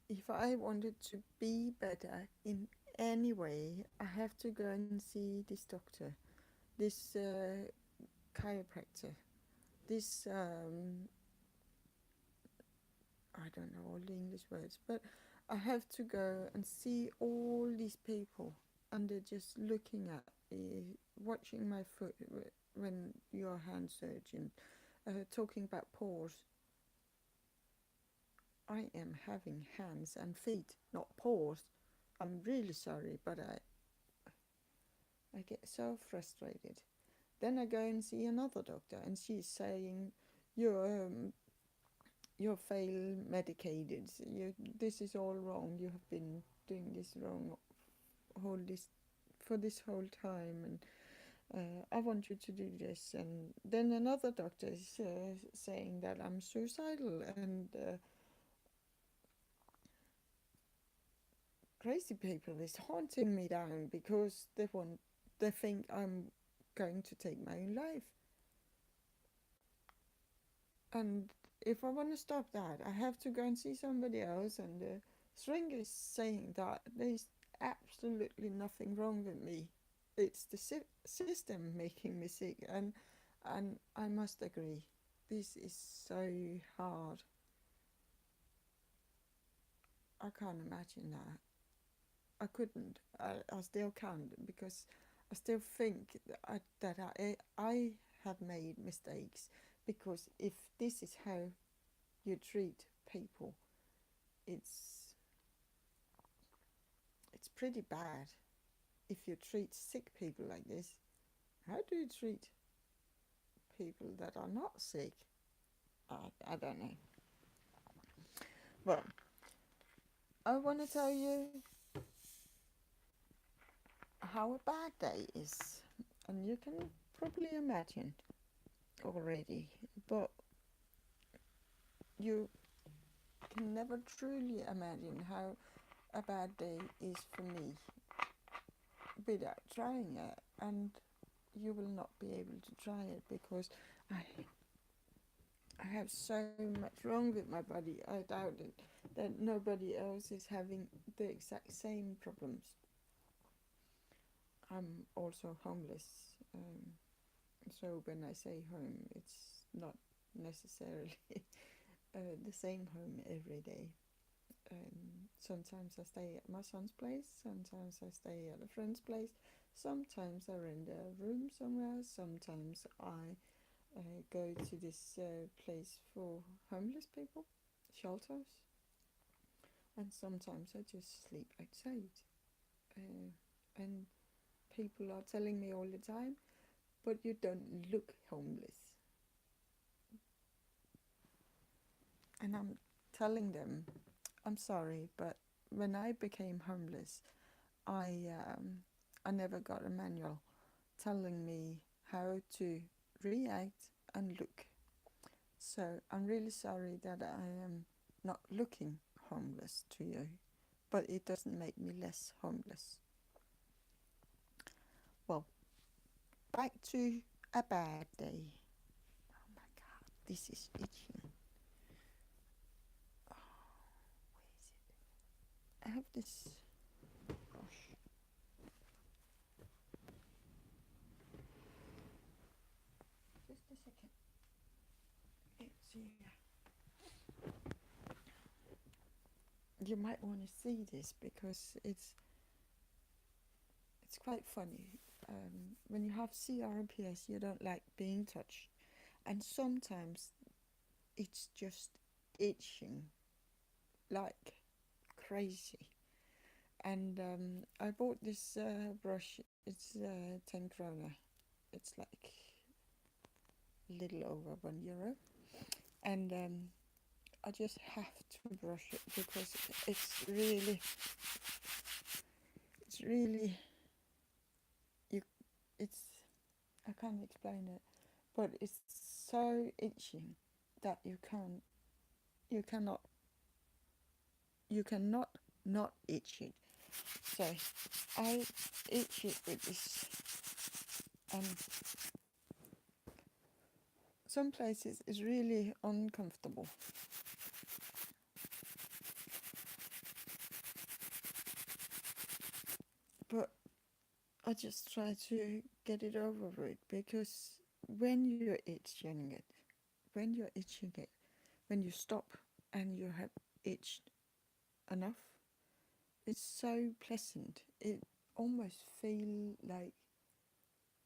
if I wanted to be better in any way, I have to go and see this doctor, this chiropractor, this I don't know all the English words, but I have to go and see all these people, and they're just looking at me, watching my foot when you're a hand surgeon, talking about pores. I am having hands and feet, not paws. I'm really sorry, but I get so frustrated. Then I go and see another doctor, and she's saying, you're fail medicated. This is all wrong. You have been doing this wrong for this whole time, and I want you to do this." And then another doctor is saying that I'm suicidal, and crazy people is haunting me down because they think I'm going to take my own life. And if I want to stop that, I have to go and see somebody else. And the shrink is saying that there's absolutely nothing wrong with me. It's the system making me sick, and I must agree, this is so hard. I can't imagine that. I couldn't. I still can't, because I still think that I have made mistakes, because if this is how you treat people, it's it's pretty bad. If you treat sick people like this, how do you treat people that are not sick? I don't know. Well, I want to tell you how a bad day is, and you can probably imagine already, but you can never truly imagine how a bad day is for me without trying it, and you will not be able to try it, because I I have so much wrong with my body. I doubt it that nobody else is having the exact same problems. I'm also homeless, so when I say home, it's not necessarily the same home every day. Sometimes I stay at my son's place, sometimes I stay at a friend's place, sometimes I rent a room somewhere, sometimes I go to this place for homeless people, shelters, and sometimes I just sleep outside. And people are telling me all the time, but you don't look homeless. And I'm telling them, I'm sorry, but when I became homeless, I I never got a manual telling me how to react and look. So I'm really sorry that I am not looking homeless to you, but it doesn't make me less homeless. Well, back to a bad day. Oh my god, this is itching. Oh, where is it? I have this brush. Just a second. It's here. You might want to see this because it's quite funny. When you have CRPS, you don't like being touched, and sometimes it's just itching like crazy. And I bought this brush. It's 10 krona. It's like a little over €1. And I just have to brush it because it's really, you, it's, I can't explain it, but it's so itching that you cannot, you cannot not itch it. So I itch it with this, and some places is really uncomfortable. But I just try to get it over with, because when you're itching it, when you're itching it, when you stop and you have itched enough, it's so pleasant. It almost feel like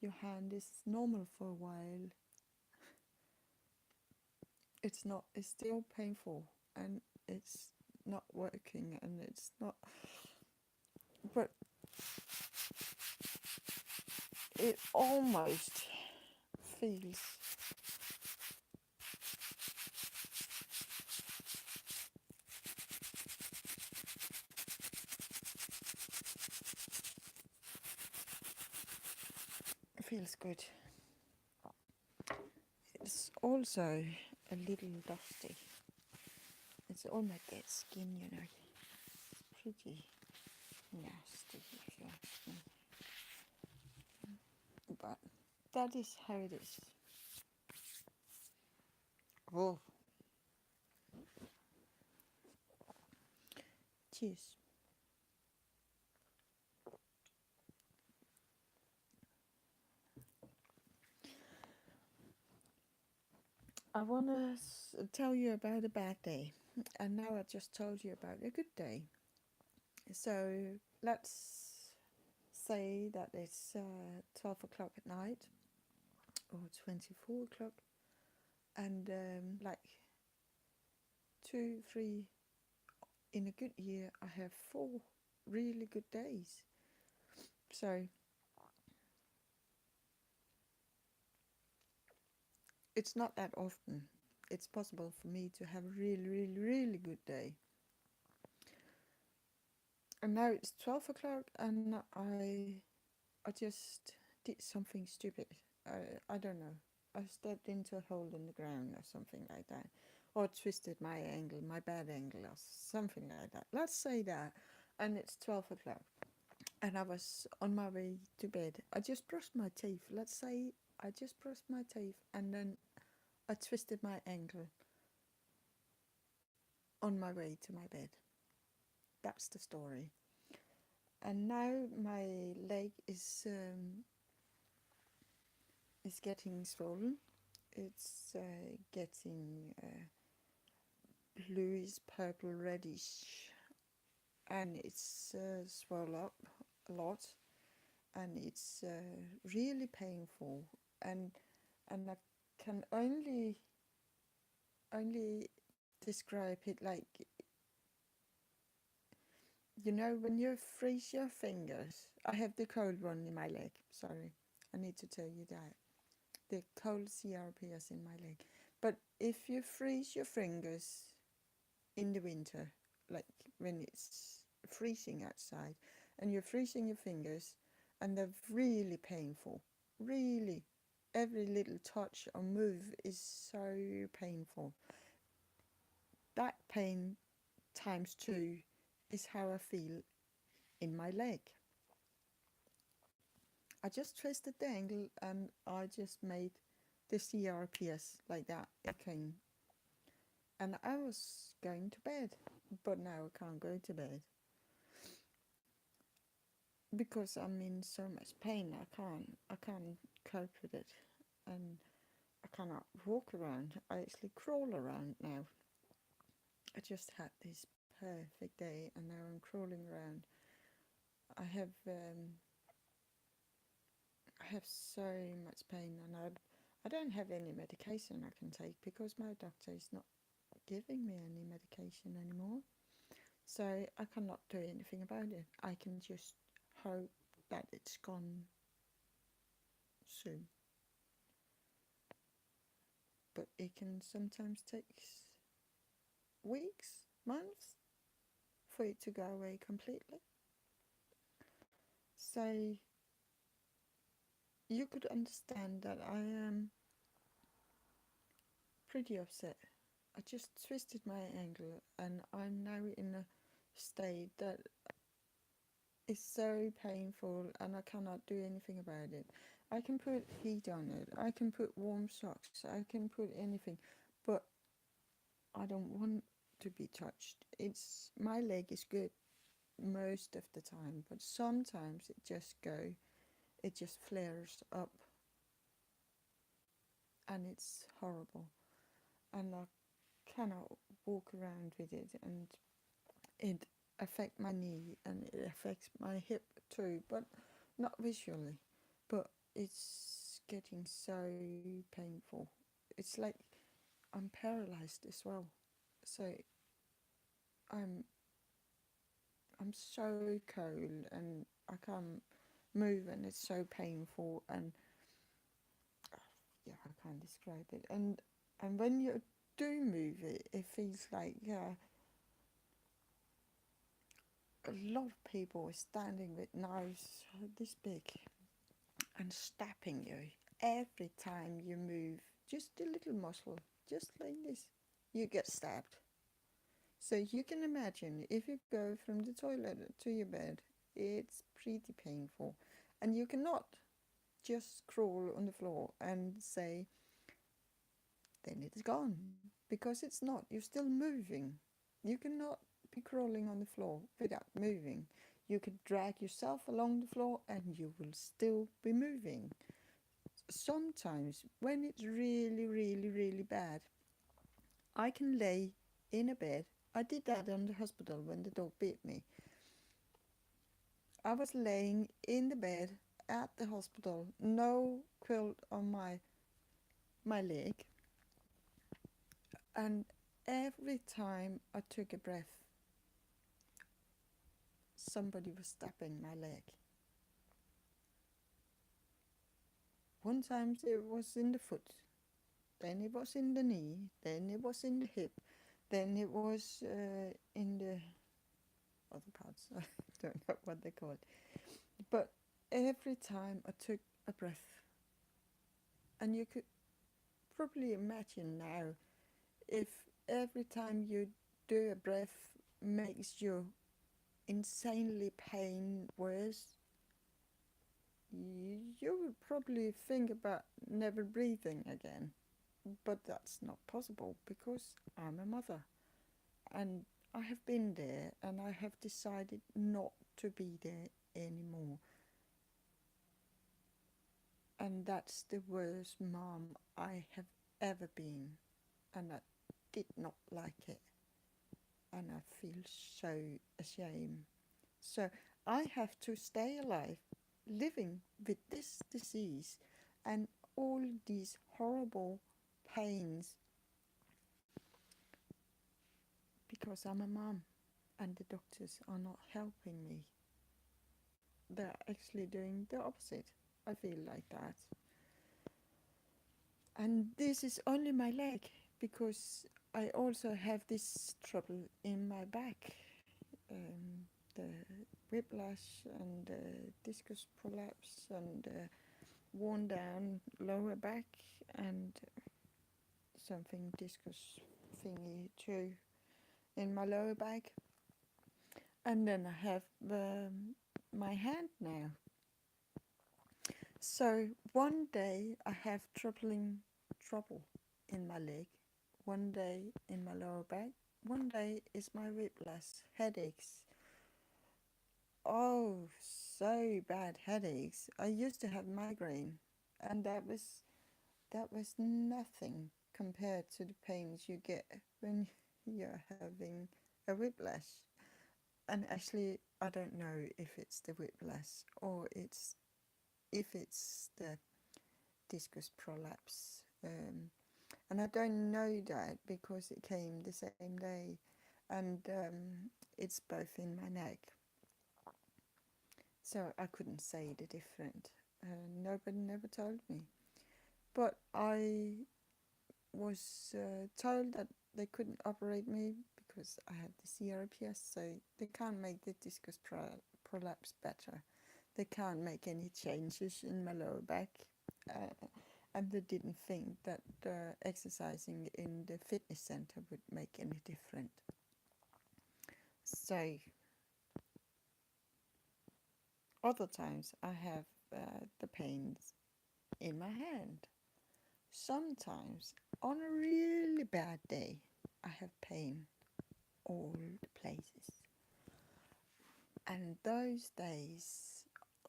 your hand is normal for a while. It's not, it's still painful, and it's not working, and it's not, but it almost feels feels good. It's also a little dusty. It's on my dead skin, you know. It's pretty nasty if you ask me. But that is how it is. Oh, cheers. I want to tell you about a bad day, and now I just told you about a good day. So let's say that it's 12 o'clock at night, or 24 o'clock, and like 2, 3, in a good year, I have 4 really good days. So it's not that often it's possible for me to have a really, really, really good day. And now it's 12 o'clock, and I just did something stupid. I don't know. I stepped into a hole in the ground or something like that. Or twisted my ankle, my bad ankle, or something like that. Let's say that. And it's 12 o'clock. And I was on my way to bed. I just brushed my teeth. Let's say I just brushed my teeth, and then I twisted my ankle on my way to my bed. That's the story. And now my leg is getting swollen. It's getting bluish, purple, reddish, and it's swelled up a lot, and it's really painful. And I can only describe it like, you know, when you freeze your fingers. I have the cold one in my leg. Sorry, I need to tell you that. The cold CRPS in my leg. But if you freeze your fingers in the winter, like when it's freezing outside, and you're freezing your fingers, and they're really painful, really, every little touch or move is so painful. That pain times 2 is how I feel in my leg. I just twisted the ankle, and I just made the CRPS like that. It came, and I was going to bed, but now I can't go to bed because I'm in so much pain. I can't cope with it, and I cannot walk around. I actually crawl around now. I just had this perfect day, and now I'm crawling around. I have I have so much pain, and I don't have any medication I can take because my doctor is not giving me any medication anymore. So I cannot do anything about it. I can just hope that it's gone soon. But it can sometimes take weeks, months for it to go away completely. So you could understand that I am pretty upset. I just twisted my ankle and I'm now in a state that is so painful and I cannot do anything about it. I can put heat on it, I can put warm socks, I can put anything, but I don't want to be touched. It's my leg is good most of the time, but sometimes it just flares up and it's horrible. And I cannot walk around with it, and it affects my knee and it affects my hip too, but not visually. But it's getting so painful. It's like I'm paralyzed as well. So I'm I'm so cold and I can't move and it's so painful and yeah, I can't describe it. And when you do move it, it feels like a lot of people are standing with knives this big and stabbing you every time you move just a little muscle, just like this, you get stabbed. So you can imagine if you go from the toilet to your bed, it's pretty painful. And you cannot just crawl on the floor and say, then it's gone, because it's not. You're still moving. You cannot be crawling on the floor without moving. You could drag yourself along the floor and you will still be moving. Sometimes, when it's really, really, really bad, I can lay in a bed. I did that in the hospital when the dog bit me. I was laying in the bed at the hospital, no quilt on my leg, and every time I took a breath, somebody was stabbing my leg. One time it was in the foot, then it was in the knee, then it was in the hip, then it was in the other parts. I don't know what they call it. But every time I took a breath, and you could probably imagine now, if every time you do a breath makes you insanely pain worse, you would probably think about never breathing again. But that's not possible because I'm a mother and I have been there and I have decided not to be there anymore. And that's the worst mom I have ever been. And I did not like it. And I feel so ashamed. So I have to stay alive, living with this disease and all these horrible pains because I'm a mom and the doctors are not helping me. They're actually doing the opposite. I feel like that. And this is only my leg because I also have this trouble in my back, the whiplash and discus prolapse and worn down lower back and something discus thingy too in my lower back. And then I have my hand now. So one day I have trouble in my leg, one day in my lower back, one day is my whiplash, headaches. Oh, so bad headaches. I used to have migraine, and that was nothing compared to the pains you get when you're having a whiplash. And actually, I don't know if it's the whiplash or if it's the discus prolapse. And I don't know that because it came the same day, and it's both in my neck. So I couldn't say the different. Nobody never told me. But I was told that they couldn't operate me because I had the CRPS, so they can't make the discus prolapse better. They can't make any changes in my lower back. Uh, and they didn't think that exercising in the fitness center would make any difference. So other times I have the pains in my hand. Sometimes on a really bad day I have pain all the places. And those days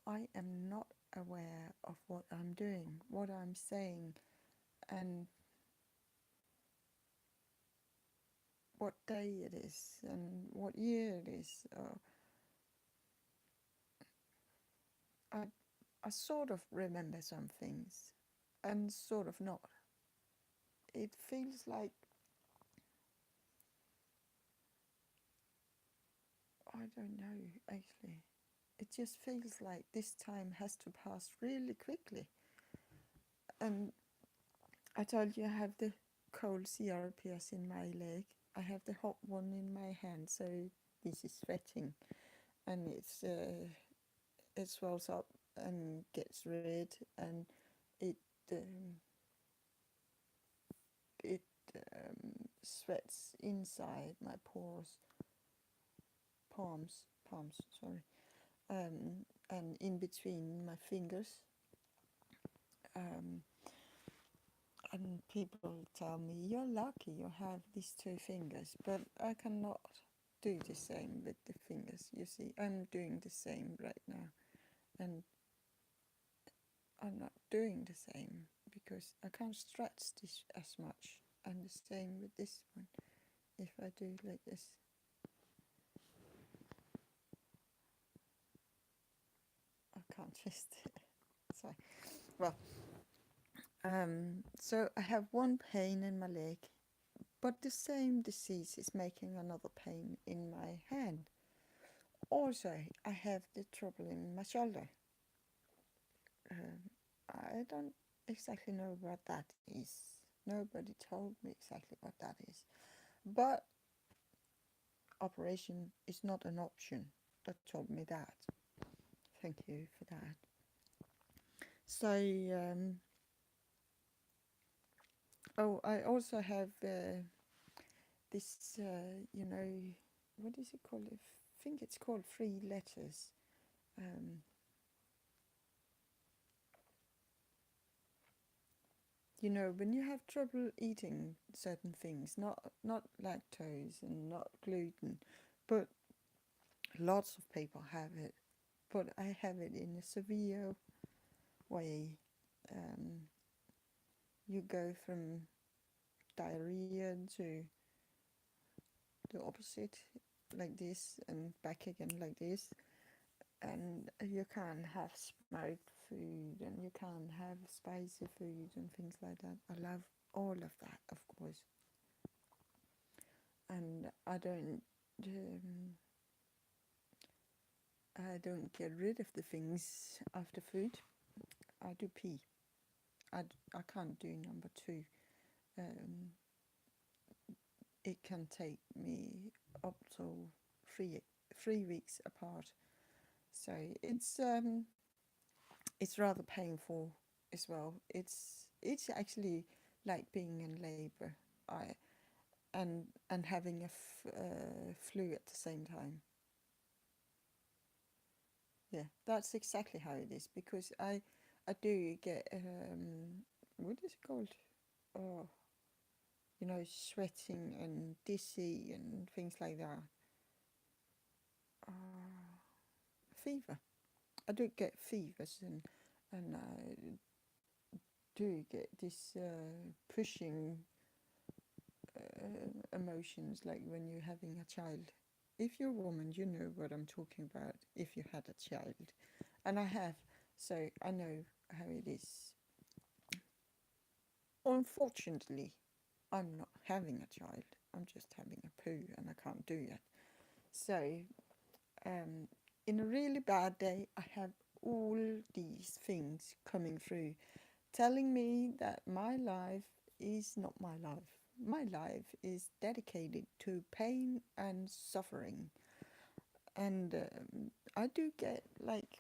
I am not aware of what I'm doing, what I'm saying, and what day it is and what year it is. I, I sort of remember some things and sort of not. It feels like, I don't know actually. It just feels like this time has to pass really quickly. And I told you I have the cold CRPS in my leg. I have the hot one in my hand, so this is sweating, and it swells up and gets red, and it um, it sweats inside my palms, sorry, and in between my fingers. Um, and people tell me, you're lucky you have these two fingers, but I cannot do the same with the fingers. You see, I'm doing the same right now, and I'm not doing the same because I can't stretch this as much. And the same with this one. If I do like this, I can't twist it. So, well, so I have one pain in my leg, but the same disease is making another pain in my hand. Also, I have the trouble in my shoulder. Um, I don't exactly know what that is. Nobody told me exactly what that is. But operation is not an option. They told me that. Thank you for that. So, I also have this, what is it called? I think it's called 3 letters. Um, when you have trouble eating certain things, not lactose and not gluten, but lots of people have it. But I have it in a severe way. Um, you go from diarrhea to the opposite, like this, and back again like this. And you can't have smoked food, and you can't have spicy food and things like that. I love all of that, of course. And I don't get rid of the things after food. I do pee. I can't do number two. Um, it can take me up to three weeks apart. So it's rather painful as well. It's actually like being in labor. I and having a flu at the same time. Yeah, that's exactly how it is because I do get what is it called? Oh, sweating and dizzy and things like that. Uh, Fever. I do get fevers and I do get this pushing emotions like when you're having a child. If you're a woman, you know what I'm talking about. If you had a child, and I have, so I know how it is. Unfortunately, I'm not having a child. I'm just having a poo, and I can't do it. So, um, in a really bad day, I have all these things coming through, telling me that my life is not my life. My life is dedicated to pain and suffering. And I do get like,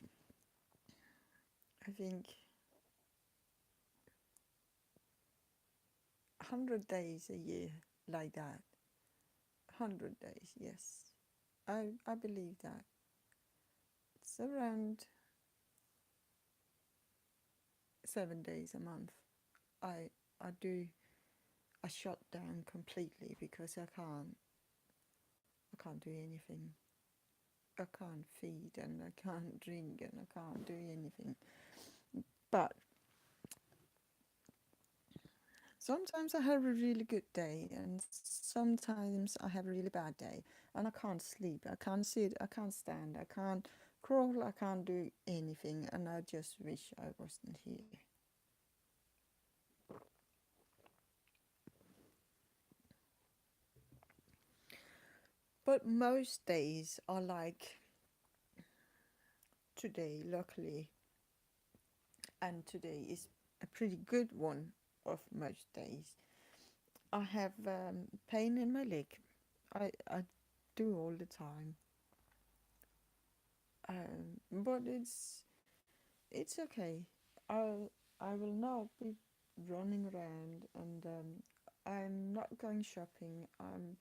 I think, 100 days a year like that. 100 days, yes. I believe that. It's around 7 days a month. I I do I shut down completely because I can't do anything. I can't feed and I can't drink and I can't do anything. But sometimes I have a really good day and sometimes I have a really bad day and I can't sleep. I can't sit, I can't stand, I can't crawl, I can't do anything and I just wish I wasn't here. But most days are like today, luckily, and today is a pretty good one of most days. I have pain in my leg. I do all the time, but it's okay. I will not be running around, and I'm not going shopping. I'm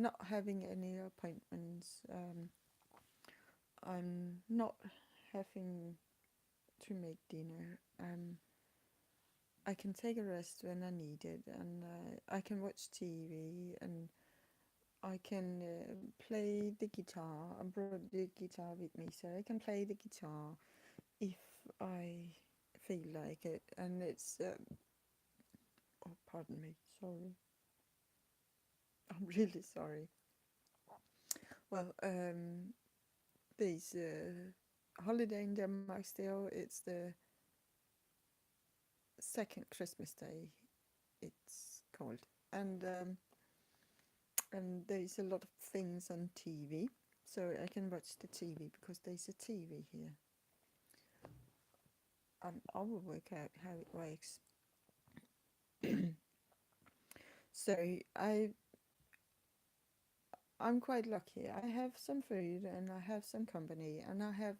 not having any appointments. I'm not having to make dinner. I can take a rest when I need it, and I can watch TV, and I can play the guitar. I brought the guitar with me, so I can play the guitar if I feel like it. And it's oh, pardon me, sorry. I'm really sorry. Well, there's a holiday in Denmark still. It's the second Christmas day. It's called, and there's a lot of things on TV, so I can watch the TV because there's a TV here. I will work out how it works. So I I'm quite lucky. I have some food and I have some company and I have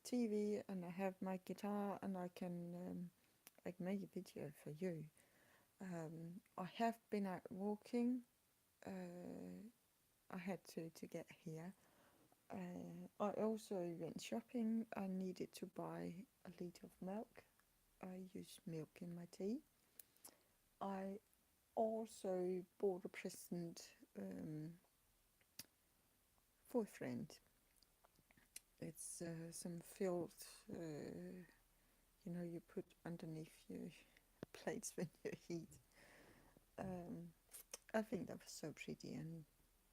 TV and I have my guitar and I can like make a video for you. I have been out walking. Uh, I had to get here. I also went shopping. I needed to buy a liter of milk. I use milk in my tea. I also bought a present for a friend. It's some filled, you put underneath your plates when you eat. Um, I think that was so pretty, and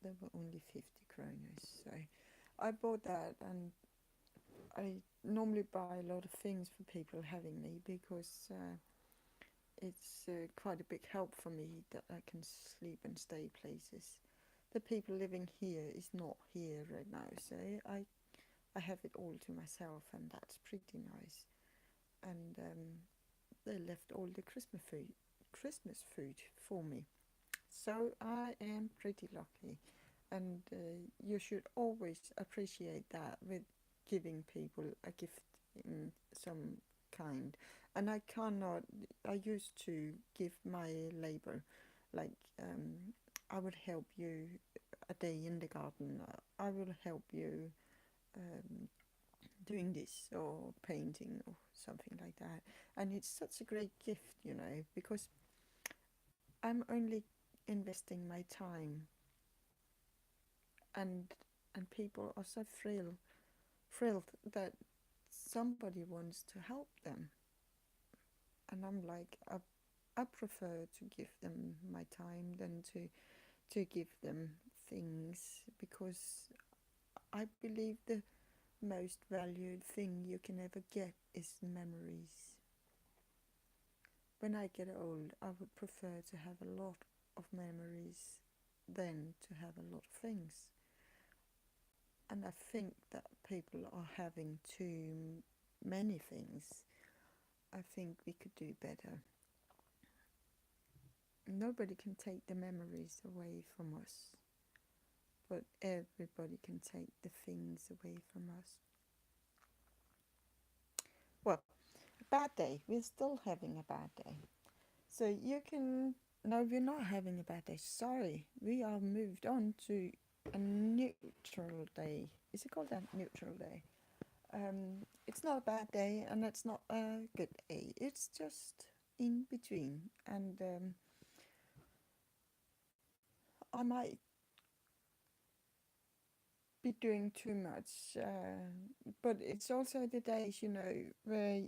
they were only 50 kroners. So I bought that, and I normally buy a lot of things for people having me because it's quite a big help for me that I can sleep and stay places. The people living here is not here right now, so I have it all to myself, and that's pretty nice. And they left all the Christmas food for me. So I am pretty lucky, and you should always appreciate that with giving people a gift in some kind. And I cannot. I used to give my labor, like I would help you a day in the garden. I will help you um, doing this or painting or something like that. And it's such a great gift, because I'm only investing my time, and people are so thrilled that somebody wants to help them. And I'm like, I prefer to give them my time than to give them things, because I believe the most valued thing you can ever get is memories. when I get old, I would prefer to have a lot of memories than to have a lot of things. And I think that people are having too many things. I think we could do better. Nobody can take the memories away from us, but everybody can take the things away from us. Well, a bad day. We're still having a bad day. So you can. No, we're not having a bad day. Sorry. We are moved on to a neutral day. Is it called a neutral day? It's not a bad day and it's not a good day. It's just in between. And I might be doing too much. But it's also the days, where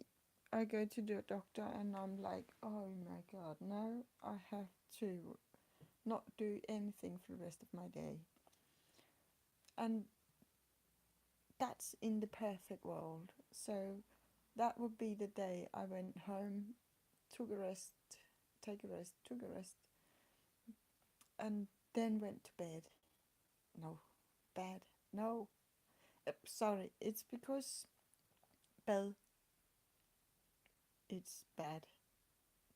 I go to the doctor and I'm like, oh my God, no, I have to not do anything for the rest of my day. And that's in the perfect world. So that would be the day I went home, took a rest, took a rest, and then went to bed. No, bad. No, sorry, it's because bed, it's bad,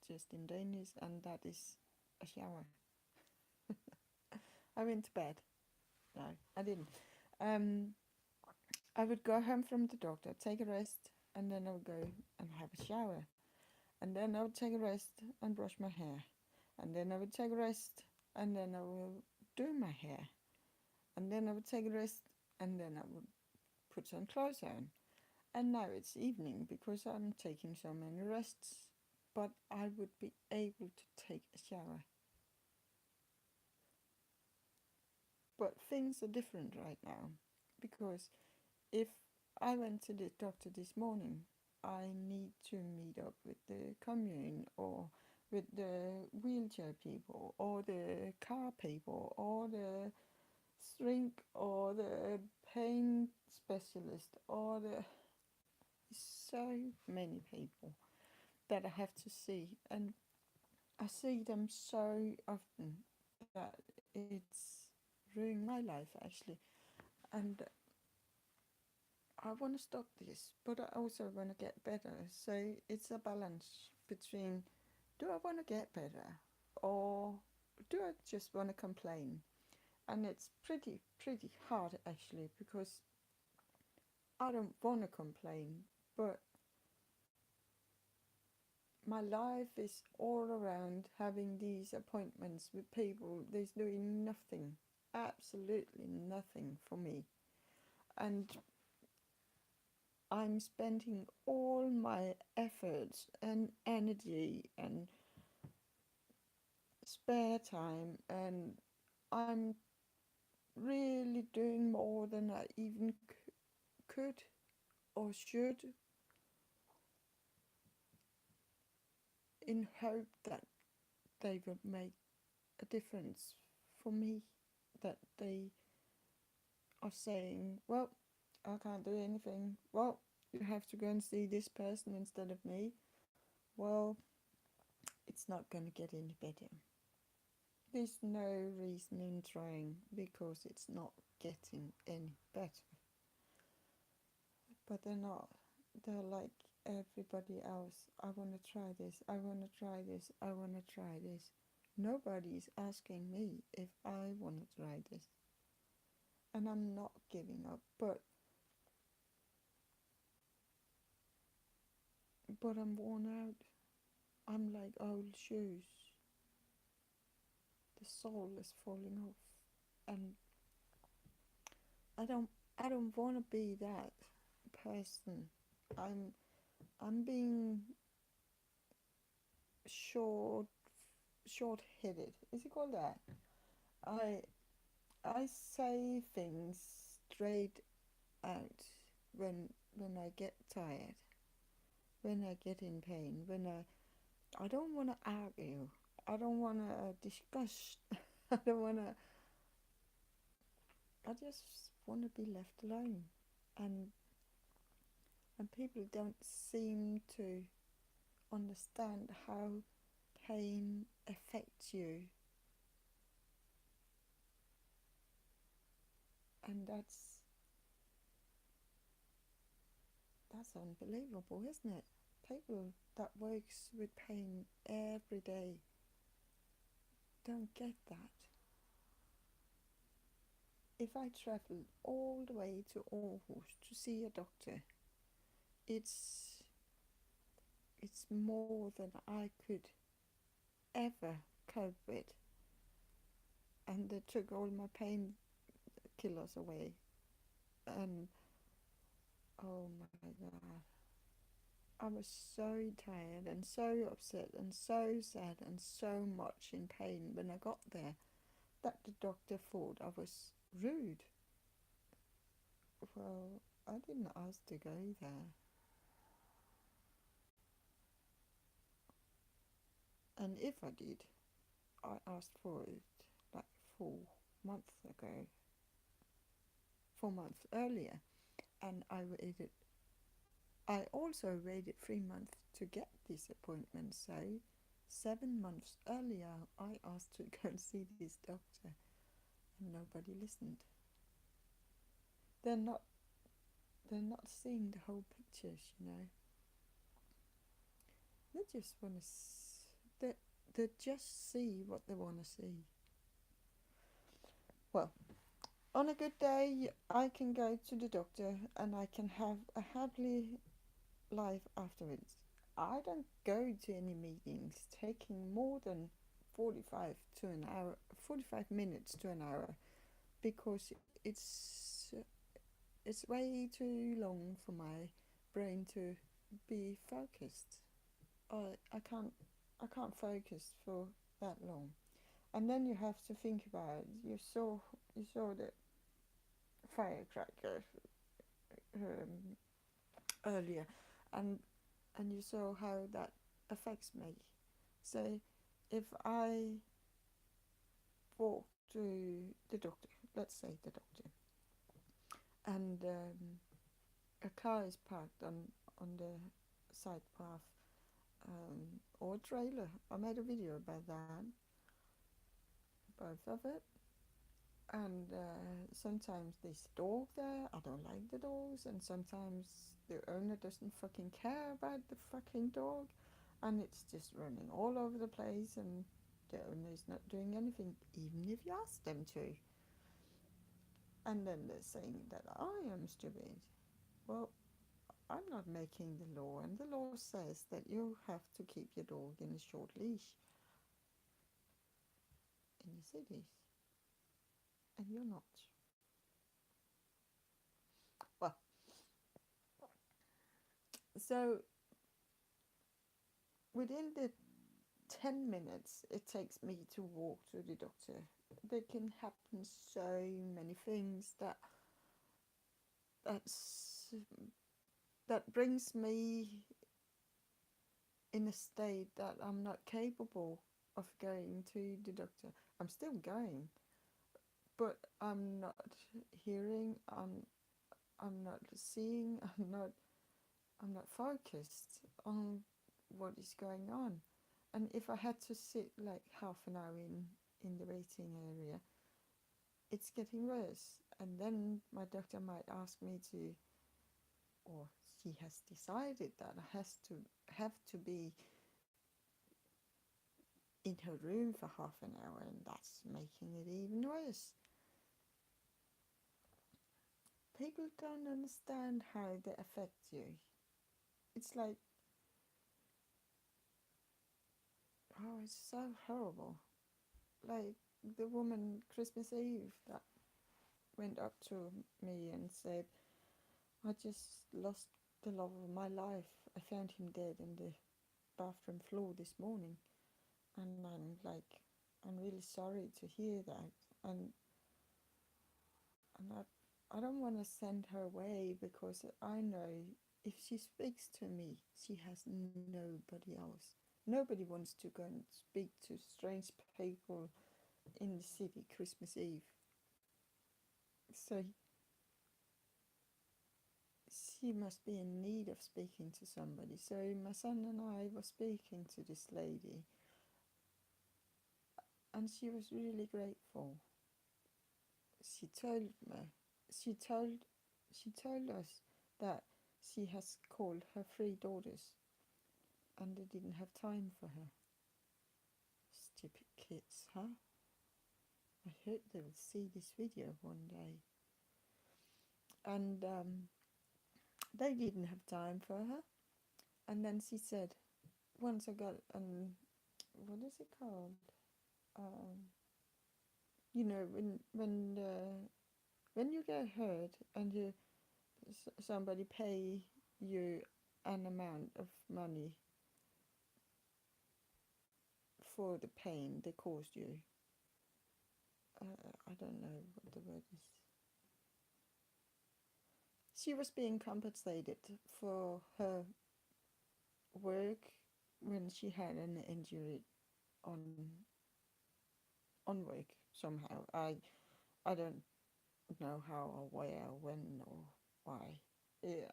just in Danish, and that is a shower. I went to bed. No, I didn't. Um, I would go home from the doctor, take a rest, and then I would go and have a shower. And then I would take a rest and brush my hair. And then I would take a rest and then I would do my hair. And then I would take a rest and then I would put some clothes on. And now it's evening because I'm taking so many rests. But I would be able to take a shower. But things are different right now because if I went to the doctor this morning, I need to meet up with the commune or with the wheelchair people or the car people or the shrink or the pain specialist or the so many people that I have to see, and I see them so often that it's ruining my life actually. And I want to stop this, but I also want to get better. So it's a balance between, do I want to get better or do I just want to complain? And it's pretty hard actually because I don't want to complain, but my life is all around having these appointments with people. There's doing nothing, absolutely nothing for me. And I'm spending all my efforts and energy and spare time, and I'm really doing more than I even could or should in hope that they will make a difference for me, that they are saying, well, I can't do anything. Well, you have to go and see this person instead of me. Well, it's not going to get any better. There's no reason in trying because it's not getting any better. But they're not. They're like everybody else. I want to try this. I want to try this. I want to try this. Nobody's asking me if I want to try this. And I'm not giving up. But I'm worn out. I'm like old shoes. The sole is falling off. And I don't want to be that person. I'm I'm being short short-headed. Is it called that? I I say things straight out when I get tired, when I get in pain, when I don't want to argue. I don't want to discuss. I don't want to. I just want to be left alone, and people don't seem to understand how pain affects you, and that's unbelievable, isn't it? People that works with pain every day don't get that. If I travel all the way to Aarhus to see a doctor, it's it's more than I could ever cope with, and they took all my painkillers away, and oh my god, I was so tired and so upset and so sad and so much in pain when I got there that the doctor thought I was rude. Well, I didn't ask to go there. And if I did, I asked for it like 4 months ago, 4 months earlier. And I also waited 3 months to get this appointment. So 7 months earlier, I asked to go and see this doctor, and nobody listened. They're not they're not seeing the whole pictures. They just want to they just see what they want to see. Well, on a good day, I can go to the doctor and I can have a happy life afterwards. I don't go to any meetings taking more than 45 minutes to an hour, because it's it's way too long for my brain to be focused. I can't focus for that long. And then you have to think about it. You saw the firecracker um, earlier, and you saw how that affects me. So if I walk to the doctor, let's say the doctor, and a car is parked on the side path, or trailer. I made a video about that, both of it. And sometimes there's a dog there. I don't like the dogs, and sometimes the owner doesn't fucking care about the fucking dog, and it's just running all over the place, and the owner is not doing anything, even if you ask them to. And then they're saying that I am stupid. Well, I'm not making the law, and the law says that you have to keep your dog in a short leash in the cities, and you're not. Well, so within the 10 minutes it takes me to walk to the doctor, there can happen so many things that's that brings me in a state that I'm not capable of going to the doctor. I'm still going, but I'm not hearing, I'm not seeing, I'm not focused on what is going on. And if I had to sit like half an hour in the waiting area, it's getting worse. And then my doctor might ask me to, or she has decided that I have to be in her room for half an hour, and that's making it even worse. People don't understand how they affect you. It's like, oh, it's so horrible. Like the woman Christmas Eve that went up to me and said, I just lost the love of my life. I found him dead in the bathroom floor this morning. And I'm like, I'm really sorry to hear that. And I don't want to send her away, because I know if she speaks to me, she has nobody else. Nobody wants to go and speak to strange people in the city Christmas Eve. So she must be in need of speaking to somebody. So my son and I were speaking to this lady, and she was really grateful. She told me, she told, she told us that she has called her 3 daughters, and they didn't have time for her. Stupid kids, huh? I hope they will see this video one day. And they didn't have time for her. And then she said, once I got, what is it called? Um, you know, when you get hurt and somebody pay you an amount of money for the pain they caused you. I don't know what the word is. She was being compensated for her work when she had an injury on work somehow. I don't know how or where, when or why.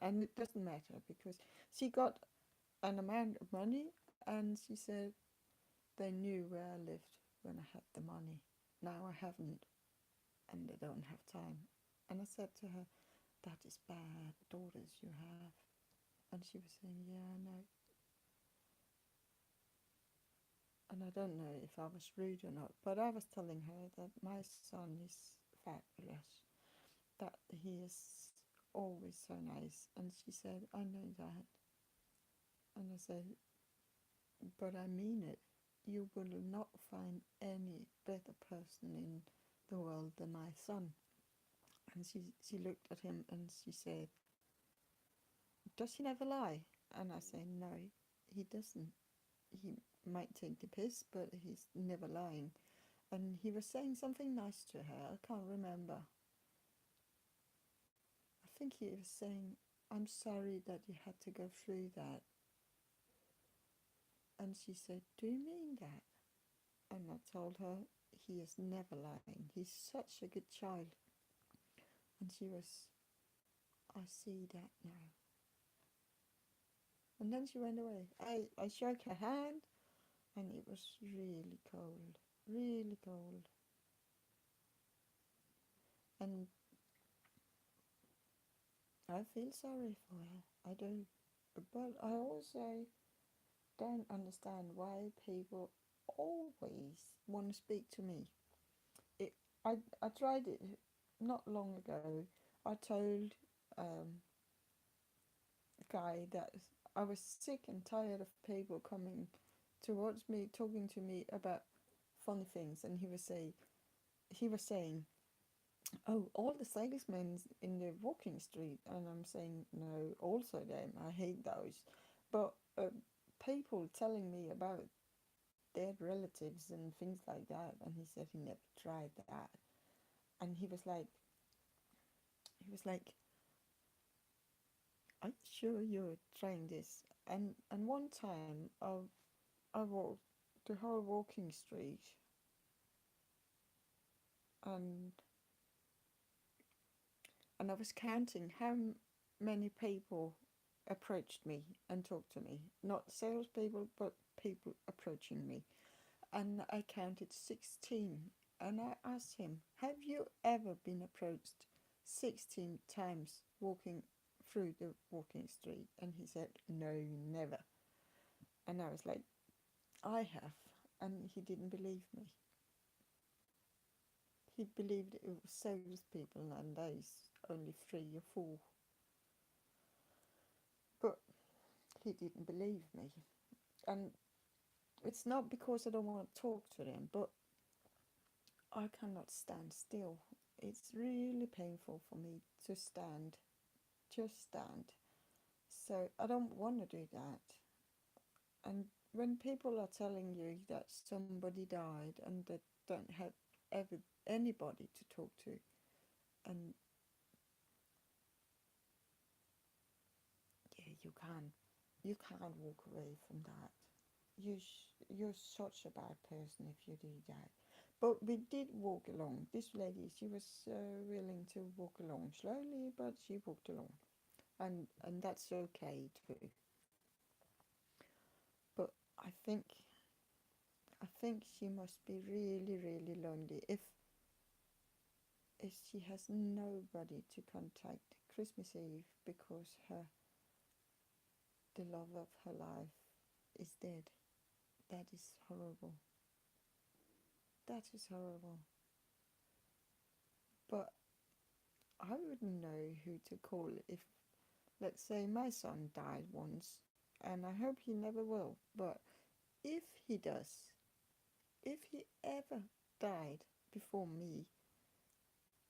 And it doesn't matter because she got an amount of money, and she said they knew where I lived when I had the money. Now I haven't, and they don't have time. And I said to her, that is bad daughters you have. And she was saying, yeah, I know. And I don't know if I was rude or not, but I was telling her that my son is fabulous, that he is always so nice. And she said, I know that. And I said, but I mean it. You will not find any better person in the world than my son. And she looked at him and she said, does he never lie? And I said, no, he doesn't. He might take the piss, but he's never lying. And he was saying something nice to her. I can't remember. I think he was saying, I'm sorry that you had to go through that. And she said, do you mean that? And I told her, he is never lying. He's such a good child. And she was, I see that now. And then she went away. I shook her hand, and it was really cold. Really cold. And I feel sorry for her. I do. But I also don't understand why people always want to speak to me. It, I tried it not long ago. I told a guy that I was sick and tired of people coming towards me, talking to me about funny things, and he was saying, oh, all the salesmen in the walking street, and I'm saying, no, also them, I hate those. But people telling me about dead relatives and things like that, and he said he never tried that. And he was like, are you sure you're trying this? And one time I walked the whole walking street, and I was counting how many people approached me and talked to me. Not salespeople, but people approaching me. And I counted 16. And I asked him, have you ever been approached 16 times walking through the walking street? And he said, no, never. And I was like, I have. And he didn't believe me. He believed it was salespeople, and there's only 3 or 4. But he didn't believe me. And it's not because I don't want to talk to them, but I cannot stand still. It's really painful for me to stand, just stand. So I don't want to do that. And when people are telling you that somebody died and they don't have anybody to talk to, and yeah, you can't walk away from that. You're such a bad person if you do that. But we did walk along. This lady, she was willing to walk along slowly, but she walked along. and that's okay too. But I think I think she must be really really lonely if she has nobody to contact Christmas Eve because her the love of her life is dead. That is horrible. That is horrible. But I wouldn't know who to call if, let's say, my son died once, and I hope he never will. But if he does, if he ever died before me,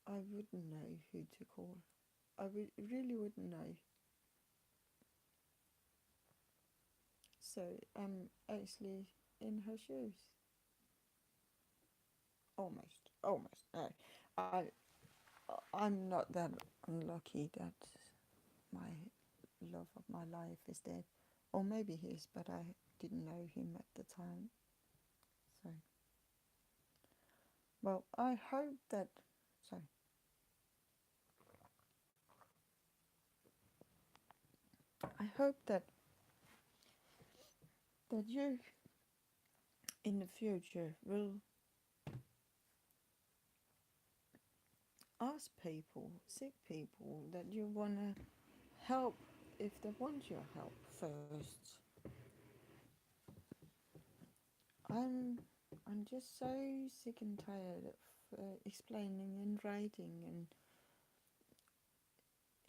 I wouldn't know who to call. Really wouldn't know. So I'm actually in her shoes. Almost, almost. No, I'm not that unlucky that my love of my life is dead. Or maybe he is, but I didn't know him at the time. So, well, I hope that. Sorry. I hope that you in the future will ask people, sick people, that you wanna help if they want your help first. I'm I'm just so sick and tired of explaining and writing and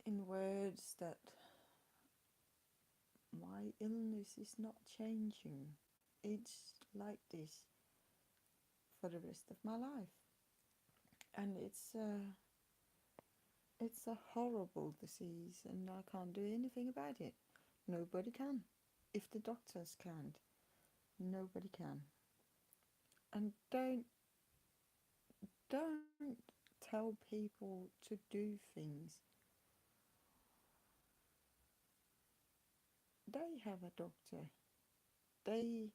in words that my illness is not changing. It's like this for the rest of my life, and it's a horrible disease, and I can't do anything about it. Nobody can. If the doctors can't, nobody can. And don't tell people to do things. They have a doctor. They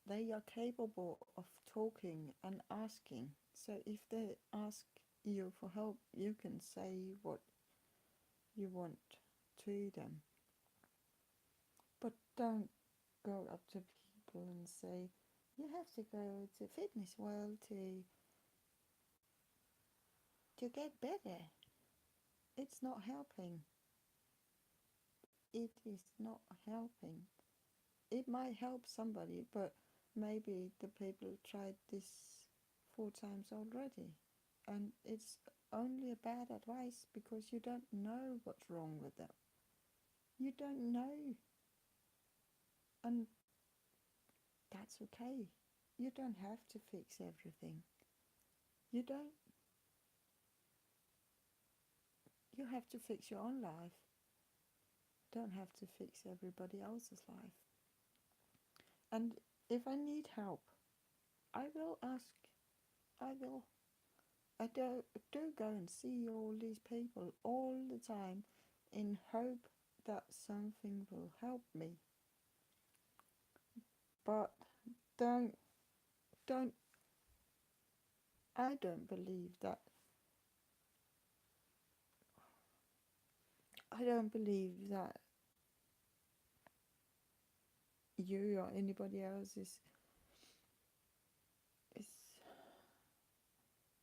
they are capable of talking and asking. So if they ask you for help, you can say what you want to them. But don't go up to people and say, you have to go to Fitness World to get better. It's not helping. It is not helping. It might help somebody, but maybe the people tried this 4 times already. And it's only a bad advice because you don't know what's wrong with them. You don't know. And that's okay. You don't have to fix everything. You don't. You have to fix your own life. Don't have to fix everybody else's life. And if I need help, I will ask. I will. I do go and see all these people all the time in hope that something will help me. But don't don't I don't believe that I don't believe that you or anybody else is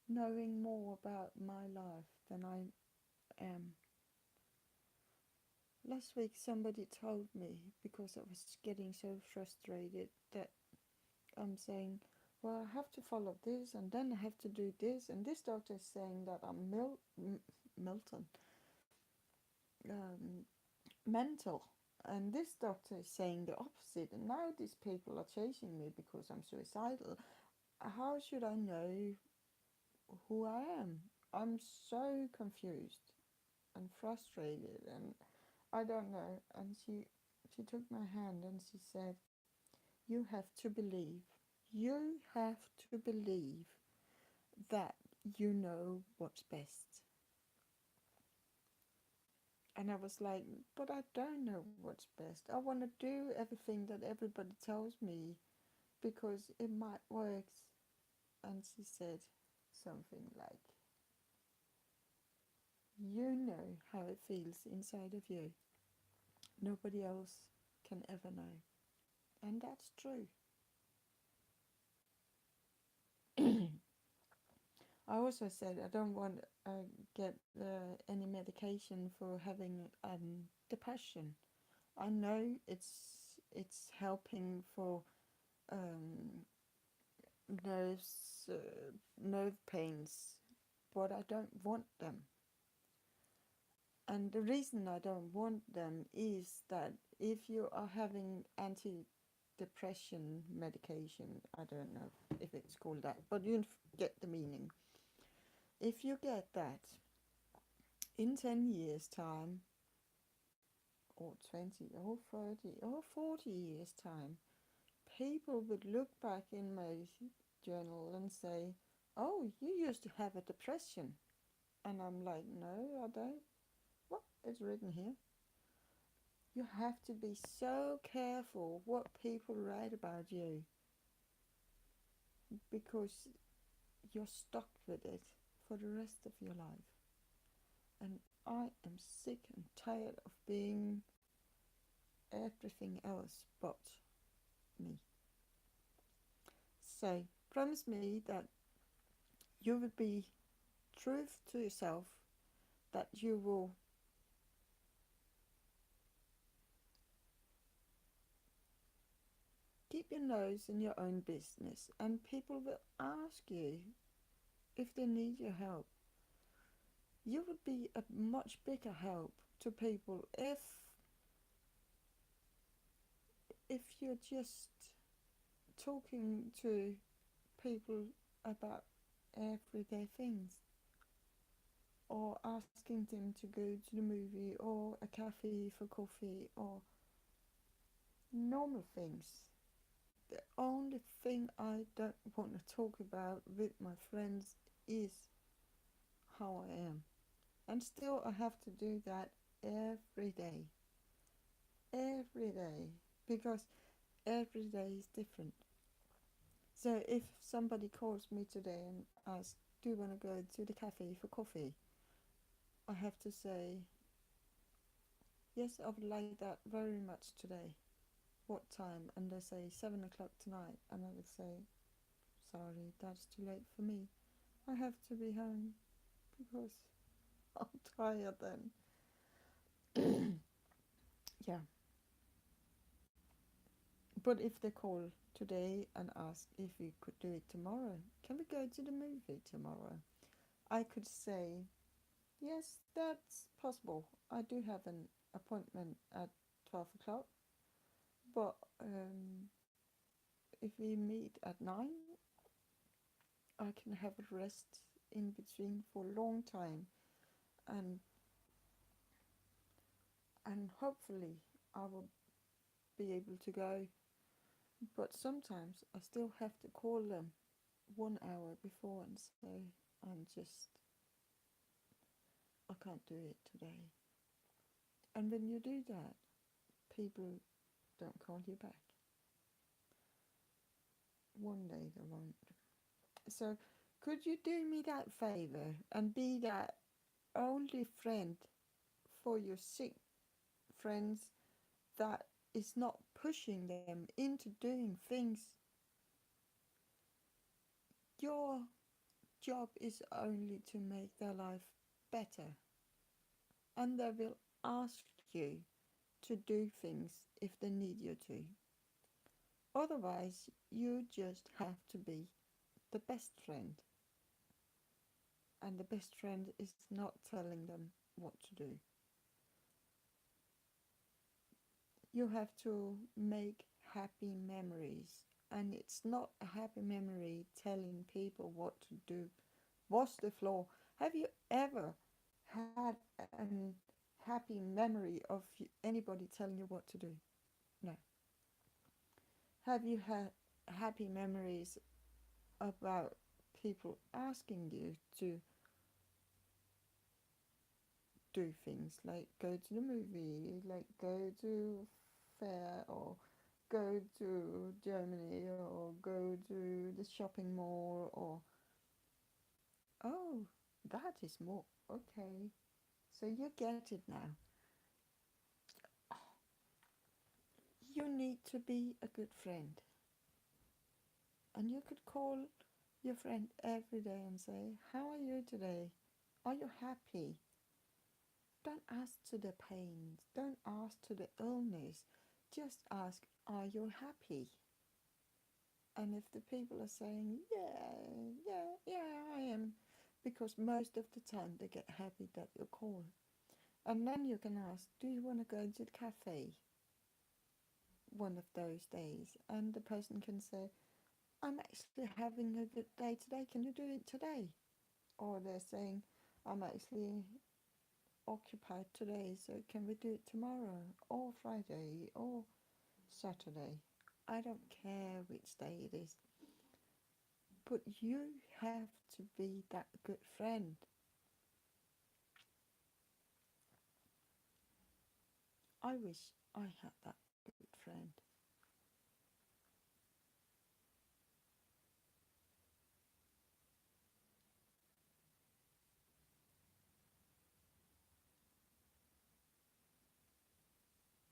knowing more about my life than I am. Last week somebody told me, because I was getting so frustrated, that I'm saying, well, I have to follow this and then I have to do this, and this doctor is saying that I'm Milton, um, mental, and this doctor is saying the opposite, and now these people are chasing me because I'm suicidal. How should I know who I am? I'm so confused and frustrated, and I don't know. And she took my hand and she said, "You have to believe. You have to believe that you know what's best." And I was like, "But I don't know what's best. I want to do everything that everybody tells me because it might work." And she said something like, You know how it feels inside of you. Nobody else can ever know. And that's true. I also said I don't want to get any medication for having depression. I know it's helping for um, nerves, nerve pains, but I don't want them. And the reason I don't want them is that if you are having antidepressant medication, I don't know if it's called that, but you get the meaning. If you get that in 10 years' time, or 20, or 30, or 40 years' time, people would look back in my journal and say, "Oh, you used to have a depression." And I'm like, "No, I don't." What is written here? You have to be so careful what people write about you because you're stuck with it for the rest of your life. And I am sick and tired of being everything else but me. So promise me that you will be true to yourself, that you will keep your nose in your own business, and people will ask you if they need your help. You would be a much bigger help to people if you're just talking to people about everyday things, or asking them to go to the movie or a cafe for coffee or normal things. The only thing I don't want to talk about with my friends is how I am. And still, I have to do that every day. Every day. Because every day is different. So if somebody calls me today and asks, "Do you want to go to the cafe for coffee?" I have to say, "Yes, I would like that very much today. What time?" And they say 7 o'clock tonight. And I would say, "Sorry, that's too late for me. I have to be home because I'm tired then." Yeah. But if they call today and ask if we could do it tomorrow, "Can we go to the movie tomorrow?" I could say, "Yes, that's possible. I do have an appointment at 12 o'clock, but if we meet at 9, I can have a rest in between for a long time, and hopefully I will be able to go." But sometimes I still have to call them 1 hour before and say, I can't do it today." And when you do that, people don't call you back. One day they won't. So could you do me that favor and be that only friend for your sick friends that is not pushing them into doing things? Your job is only to make their life better, and they will ask you to do things if they need you to. Otherwise, you just have to be the best friend, and the best friend is not telling them what to do. You have to make happy memories, and it's not a happy memory telling people what to do. Wash the floor. Have you ever had a happy memory of anybody telling you what to do? No. Have you had happy memories about people asking you to do things like go to the movie, like go to fair, or go to Germany, or go to the shopping mall, or oh, that is more okay. So you get it now. You need to be a good friend. And you could call your friend every day and say, how are you today? Are you happy? Don't ask to the pains. Don't ask to the illness. Just ask, are you happy? And if the people are saying, yeah, I am, because most of the time they get happy that you call. And then you can ask, do you want to go to the cafe one of those days? And the person can say, I'm actually having a good day today. Can you do it today? Or they're saying, I'm actually occupied today, so can we do it tomorrow? Or Friday? Or Saturday? I don't care which day it is. But you have to be that good friend. I wish I had that good friend.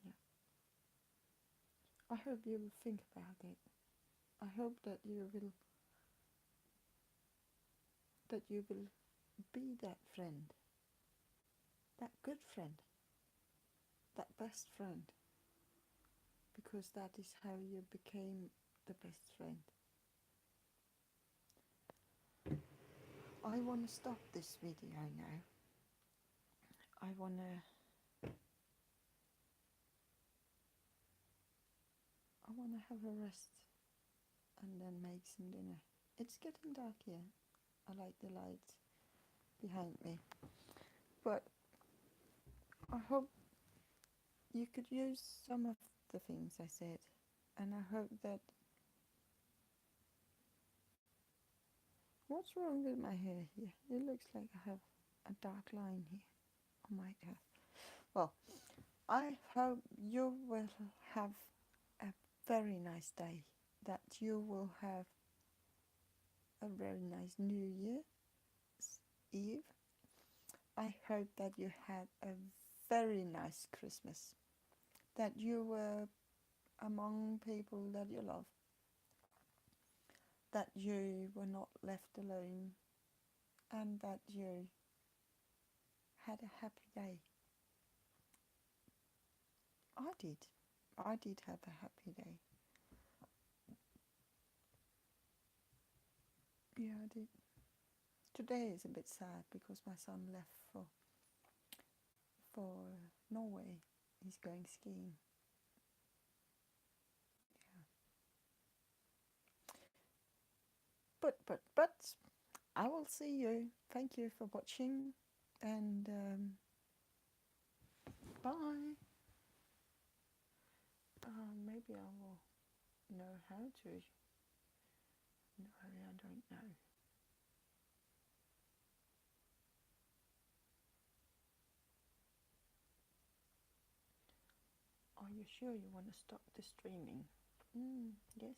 Yeah. I hope you will think about it. I hope that you will be that friend, that good friend, that best friend, because that is how you became the best friend. I want to stop this video now. I want to have a rest and then make some dinner. It's getting dark here. I like the lights behind me. But I hope you could use some of the things I said. And I hope that... What's wrong with my hair here? It looks like I have a dark line here on my hair. Well, I hope you will have a very nice day. That you will have a very nice New Year's Eve. I hope that you had a very nice Christmas. That you were among people that you love. That you were not left alone. And that you had a happy day. I did. I did have a happy day. Yeah, I did. Today is a bit sad because my son left for Norway. He's going skiing. Yeah. But I will see you. Thank you for watching, and bye. Maybe I will know how to. No, I don't know. Are you sure you want to stop the streaming? Yes.